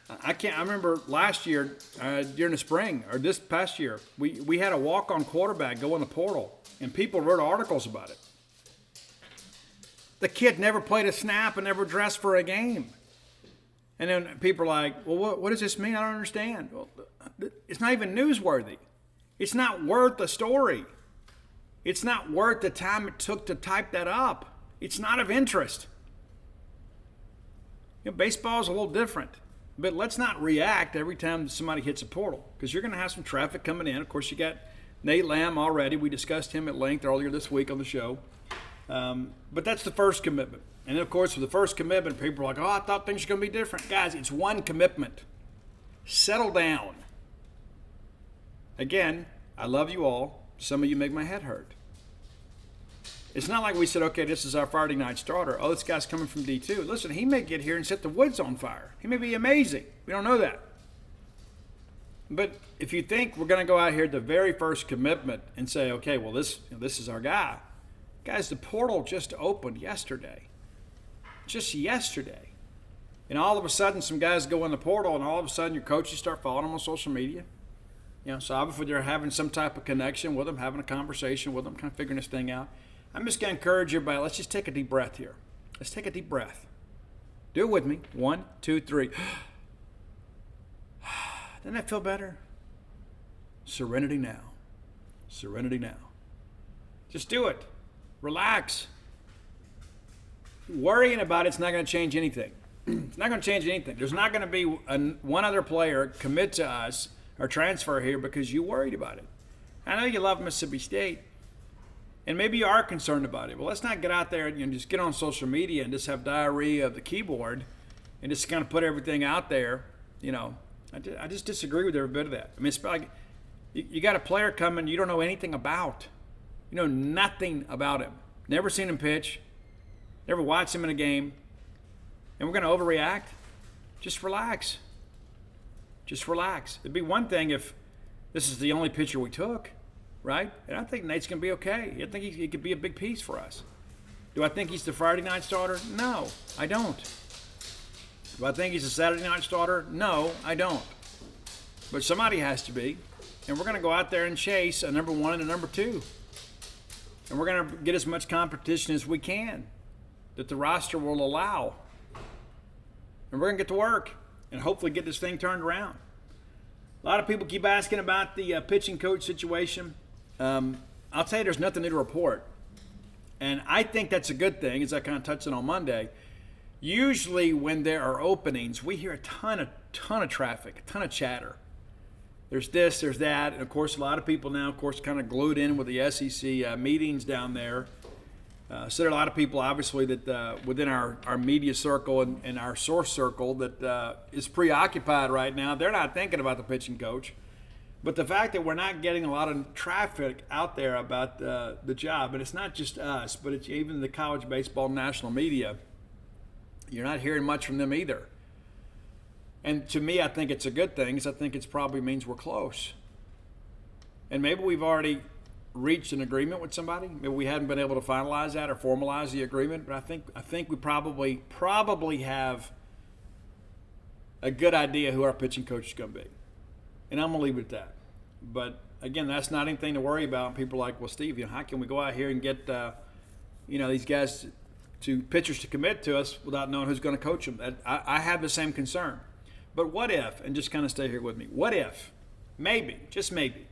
[SPEAKER 1] I remember last year during the spring or this past year, we had a walk-on quarterback go in the portal, and people wrote articles about it. The kid never played a snap and never dressed for a game. And then people are like, well, what does this mean? I don't understand. Well, it's not even newsworthy. It's not worth the story. It's not worth the time it took to type that up. It's not of interest. Baseball is a little different. But let's not react every time somebody hits a portal because you're going to have some traffic coming in. Of course, you got Nate Lamb already. We discussed him at length earlier this week on the show. But that's the first commitment. And, of course, with the first commitment, people are like, I thought things were going to be different. Guys, it's one commitment. Settle down. Again, I love you all. Some of you make my head hurt. It's not like we said, okay, this is our Friday night starter. Oh, this guy's coming from D2. Listen, he may get here and set the woods on fire. He may be amazing. We don't know that. But if you think we're going to go out here at the very first commitment and say, okay, well, this is our guy. Guys, the portal just opened yesterday. Just yesterday. And all of a sudden, some guys go in the portal, and all of a sudden, your coaches start following them on social media. So obviously they're having some type of connection with them, having a conversation with them, kind of figuring this thing out. I'm just going to encourage everybody, let's just take a deep breath here. Let's take a deep breath. Do it with me. 1, 2, 3. Doesn't that feel better? Serenity now. Serenity now. Just do it. Relax. Worrying about it's not going to change anything. It's not going to change anything. There's not going to be one other player commit to us or transfer here because you worried about it. I know you love Mississippi State, and maybe you are concerned about it. Well, let's not get out there and just get on social media and just have diarrhea of the keyboard and just kind of put everything out there. I just disagree with every bit of that. I mean, it's like you got a player coming you don't know anything about. You know nothing about him. Never seen him pitch. Never watched him in a game. And we're going to overreact? Just relax. Just relax. It'd be one thing if this is the only pitcher we took, right? And I think Nate's going to be okay. I think he could be a big piece for us. Do I think he's the Friday night starter? No, I don't. Do I think he's a Saturday night starter? No, I don't. But somebody has to be. And we're going to go out there and chase a number 1 and a number 2. And we're going to get as much competition as we can that the roster will allow. And we're going to get to work and hopefully get this thing turned around. A lot of people keep asking about the pitching coach situation. I'll tell you there's nothing new to report. And I think that's a good thing, as I kind of touched on Monday. Usually when there are openings, we hear a ton of traffic, a ton of chatter. There's this, there's that, and of course a lot of people now, of course, kind of glued in with the SEC meetings down there. So there are a lot of people, obviously, that within our media circle and our source circle that is preoccupied right now. They're not thinking about the pitching coach. But the fact that we're not getting a lot of traffic out there about the job, and it's not just us, but it's even the college baseball national media, you're not hearing much from them either. And to me, I think it's a good thing, because I think it probably means we're close. And maybe we've already reached an agreement with somebody. Maybe we hadn't been able to finalize that or formalize the agreement, but I think we probably have a good idea who our pitching coach is going to be. And I'm going to leave it at that. But again, that's not anything to worry about. And people are like, well, Steve, how can we go out here and get these guys pitchers to commit to us without knowing who's going to coach them? I have the same concern. But what if, and just kind of stay here with me, what if, maybe, just maybe,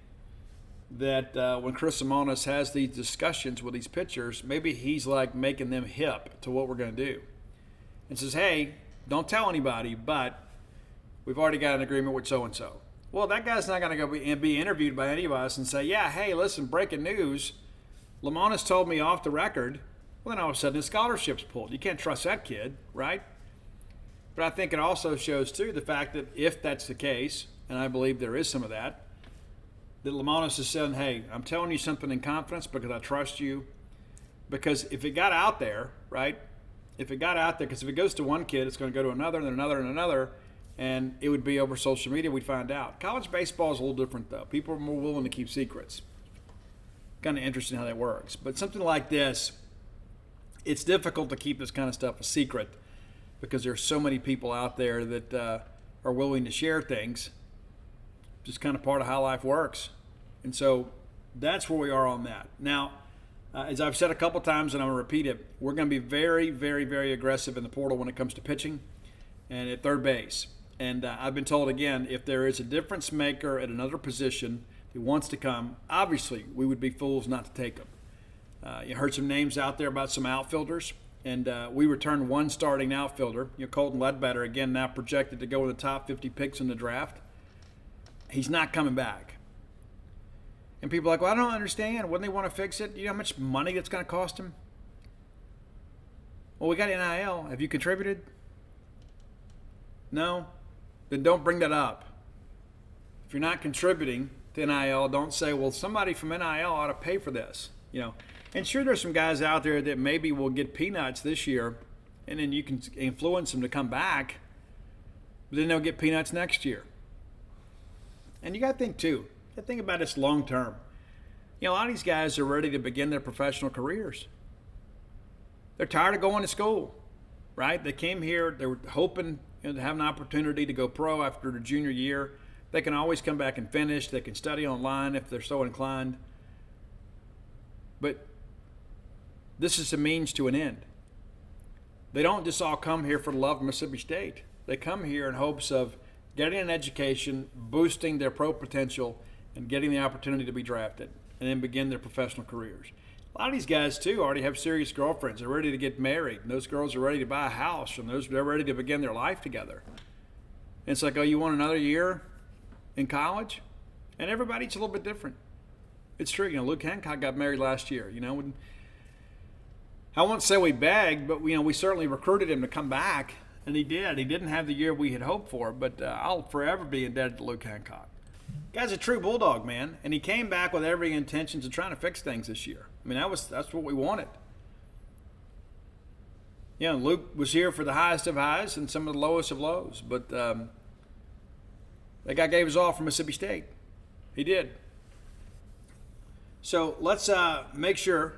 [SPEAKER 1] that when Chris Lemonis has these discussions with these pitchers, maybe he's like making them hip to what we're going to do. And says, hey, don't tell anybody, but we've already got an agreement with so-and-so. Well, that guy's not going to go be interviewed by any of us and say, yeah, hey, listen, breaking news, Lemonis told me off the record. Well, then all of a sudden his scholarship's pulled. You can't trust that kid, right? But I think it also shows, too, the fact that if that's the case, and I believe there is some of that Lemonis is saying, hey, I'm telling you something in confidence because I trust you. Because if it got out there, right, because if it goes to one kid, it's going to go to another and another and another, and it would be over social media, we'd find out. College baseball is a little different, though. People are more willing to keep secrets. Kind of interesting how that works. But something like this, it's difficult to keep this kind of stuff a secret because there's so many people out there that are willing to share things. Just kind of part of how life works. And so that's where we are on that. Now, as I've said a couple times, and I'm going to repeat it, we're going to be very, very, very aggressive in the portal when it comes to pitching and at third base. And I've been told, again, if there is a difference maker at another position who wants to come, obviously we would be fools not to take them. You heard some names out there about some outfielders, and we returned one starting outfielder. Colton Ledbetter, again, now projected to go in the top 50 picks in the draft. He's not coming back. And people are like, well, I don't understand. Wouldn't they want to fix it? You know how much money that's going to cost him? Well, we got NIL. Have you contributed? No? Then don't bring that up. If you're not contributing to NIL, don't say, well, somebody from NIL ought to pay for this. And sure, there's some guys out there that maybe will get peanuts this year, and then you can influence them to come back, but then they'll get peanuts next year. And you got to think, too. You got to think about this long term. A lot of these guys are ready to begin their professional careers. They're tired of going to school, right? They came here. They were hoping to have an opportunity to go pro after their junior year. They can always come back and finish. They can study online if they're so inclined. But this is a means to an end. They don't just all come here for the love of Mississippi State. They come here in hopes of getting an education, boosting their pro potential, and getting the opportunity to be drafted, and then begin their professional careers. A lot of these guys, too, already have serious girlfriends. They're ready to get married, and those girls are ready to buy a house, and they're ready to begin their life together. And it's like, oh, you want another year in college? And everybody's a little bit different. It's true. Luke Hancock got married last year. I won't say we begged, but we certainly recruited him to come back. And he did. He didn't have the year we had hoped for, but I'll forever be indebted to Luke Hancock. Guy's a true Bulldog, man, and he came back with every intention of trying to fix things this year. That's what we wanted. Luke was here for the highest of highs and some of the lowest of lows, but that guy gave his all for Mississippi State. He did. So let's make sure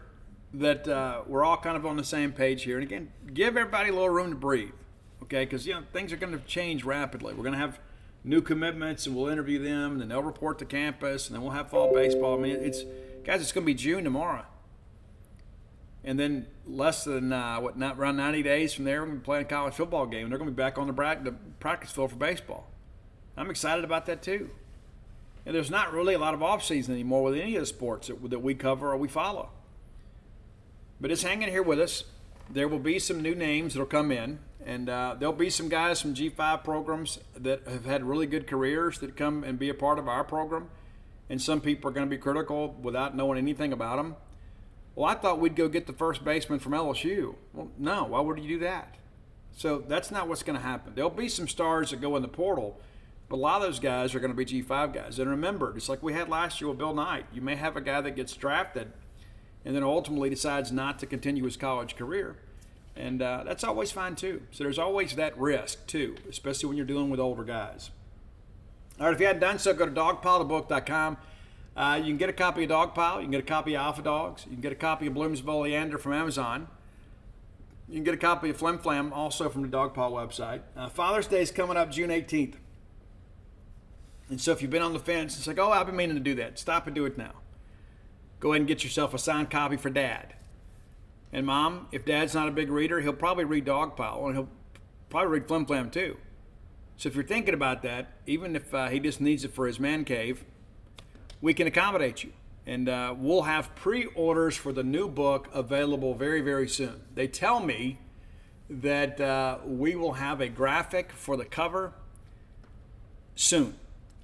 [SPEAKER 1] that we're all kind of on the same page here. And again, give everybody a little room to breathe. Okay, because things are going to change rapidly. We're going to have new commitments, and we'll interview them, and then they'll report to campus, and then we'll have fall baseball. It's going to be June tomorrow, and then less than around 90 days from there, we're going to be playing a college football game. And they're going to be back on the practice field for baseball. I'm excited about that too. And there's not really a lot of off season anymore with any of the sports that we cover or we follow. But just hang in here with us. There will be some new names that will come in, and there'll be some guys from G5 programs that have had really good careers that come and be a part of our program. And some people are going to be critical without knowing anything about them. Well, I thought we'd go get the first baseman from LSU. Well, no, why would you do that? So that's not what's going to happen. There'll be some stars that go in the portal, but a lot of those guys are going to be G5 guys. And remember, just like we had last year with Bill Knight, you may have a guy that gets drafted and then ultimately decides not to continue his college career. And that's always fine too. So there's always that risk too, especially when you're dealing with older guys. All right, if you hadn't done so, go to dogpilethebook.com. You can get a copy of Dogpile. You can get a copy of Alpha Dogs. You can get a copy of Bloomsville Oleander from Amazon. You can get a copy of Flim Flam also from the Dogpile website. Father's Day is coming up June 18th. And so if you've been on the fence, it's like, oh, I've been meaning to do that. Stop and do it now. Go ahead and get yourself a signed copy for Dad. And Mom, if Dad's not a big reader, he'll probably read Dogpile, and he'll probably read Flim Flam too. So if you're thinking about that, even if he just needs it for his man cave, we can accommodate you. And we'll have pre-orders for the new book available very, very soon. They tell me that we will have a graphic for the cover soon.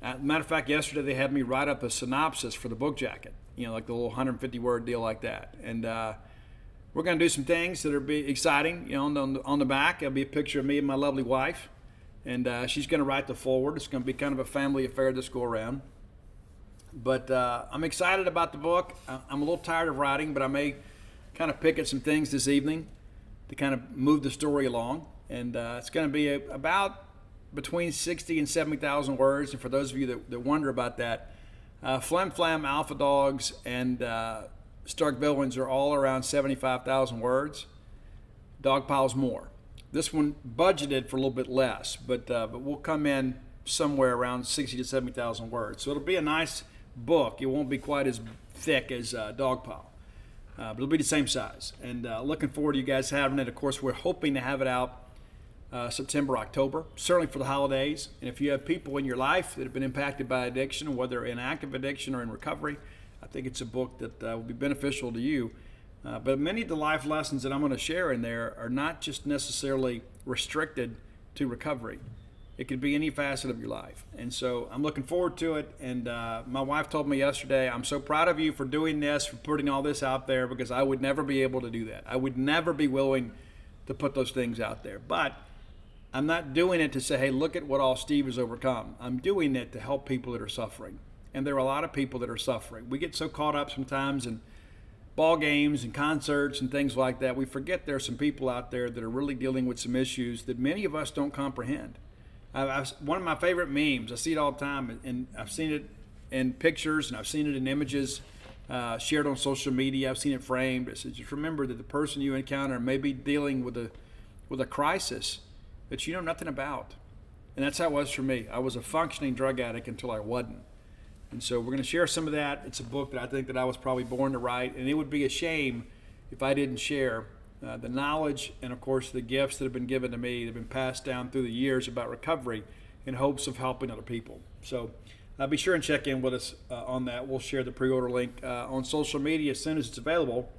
[SPEAKER 1] Matter of fact, yesterday they had me write up a synopsis for the book jacket, like the little 150-word deal like that. And we're going to do some things that are be exciting. On the back, there'll be a picture of me and my lovely wife. And she's going to write the foreword. It's going to be kind of a family affair this go around. But I'm excited about the book. I'm a little tired of writing, but I may kind of pick at some things this evening to kind of move the story along. And it's going to be about between 60 and 70,000 words. And for those of you that wonder about that, Flim Flam, Alpha Dogs, and Stark Villains are all around 75,000 words. Dogpile's more. This one budgeted for a little bit less, but we'll come in somewhere around 60 to 70,000 words. So it'll be a nice book. It won't be quite as thick as Dogpile, but it'll be the same size. And looking forward to you guys having it. Of course, we're hoping to have it out September, October, certainly for the holidays. And if you have people in your life that have been impacted by addiction, whether in active addiction or in recovery, I think it's a book that will be beneficial to you. But many of the life lessons that I'm going to share in there are not just necessarily restricted to recovery. It could be any facet of your life. And so I'm looking forward to it. And my wife told me yesterday, I'm so proud of you for doing this, for putting all this out there, because I would never be able to do that. I would never be willing to put those things out there. But I'm not doing it to say, hey, look at what all Steve has overcome. I'm doing it to help people that are suffering. And there are a lot of people that are suffering. We get so caught up sometimes in ball games and concerts and things like that, we forget there are some people out there that are really dealing with some issues that many of us don't comprehend. One of my favorite memes, I see it all the time, and I've seen it in pictures and I've seen it in images shared on social media. I've seen it framed. It says, just remember that the person you encounter may be dealing with a crisis that you know nothing about. And that's how it was for me. I was a functioning drug addict until I wasn't. And so we're going to share some of that. It's a book that I think that I was probably born to write, and it would be a shame if I didn't share the knowledge and, of course, the gifts that have been given to me, that have been passed down through the years about recovery in hopes of helping other people. So be sure and check in with us on that. We'll share the pre-order link on social media as soon as it's available.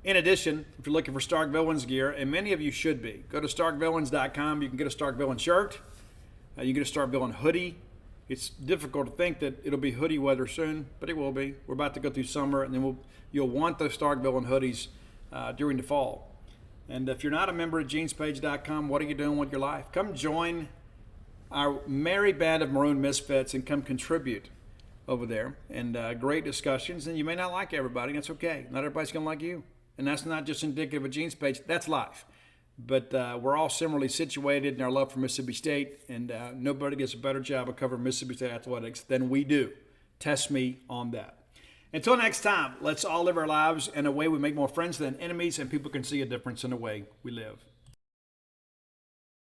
[SPEAKER 1] In addition, if you're looking for Stark Villains gear, and many of you should be, go to starkvillains.com. You can get a Stark Villain shirt. You can get a Stark Villain hoodie. It's difficult to think that it'll be hoodie weather soon, but it will be. We're about to go through summer, and then you'll want those Stark Villain hoodies during the fall. And if you're not a member of genespage.com, what are you doing with your life? Come join our merry band of maroon misfits and come contribute over there. And great discussions. And you may not like everybody. That's okay. Not everybody's going to like you. And that's not just indicative of Gene's Page. That's life. But we're all similarly situated in our love for Mississippi State, and nobody gets a better job of covering Mississippi State athletics than we do. Test me on that. Until next time, let's all live our lives in a way we make more friends than enemies, and people can see a difference in the way we live.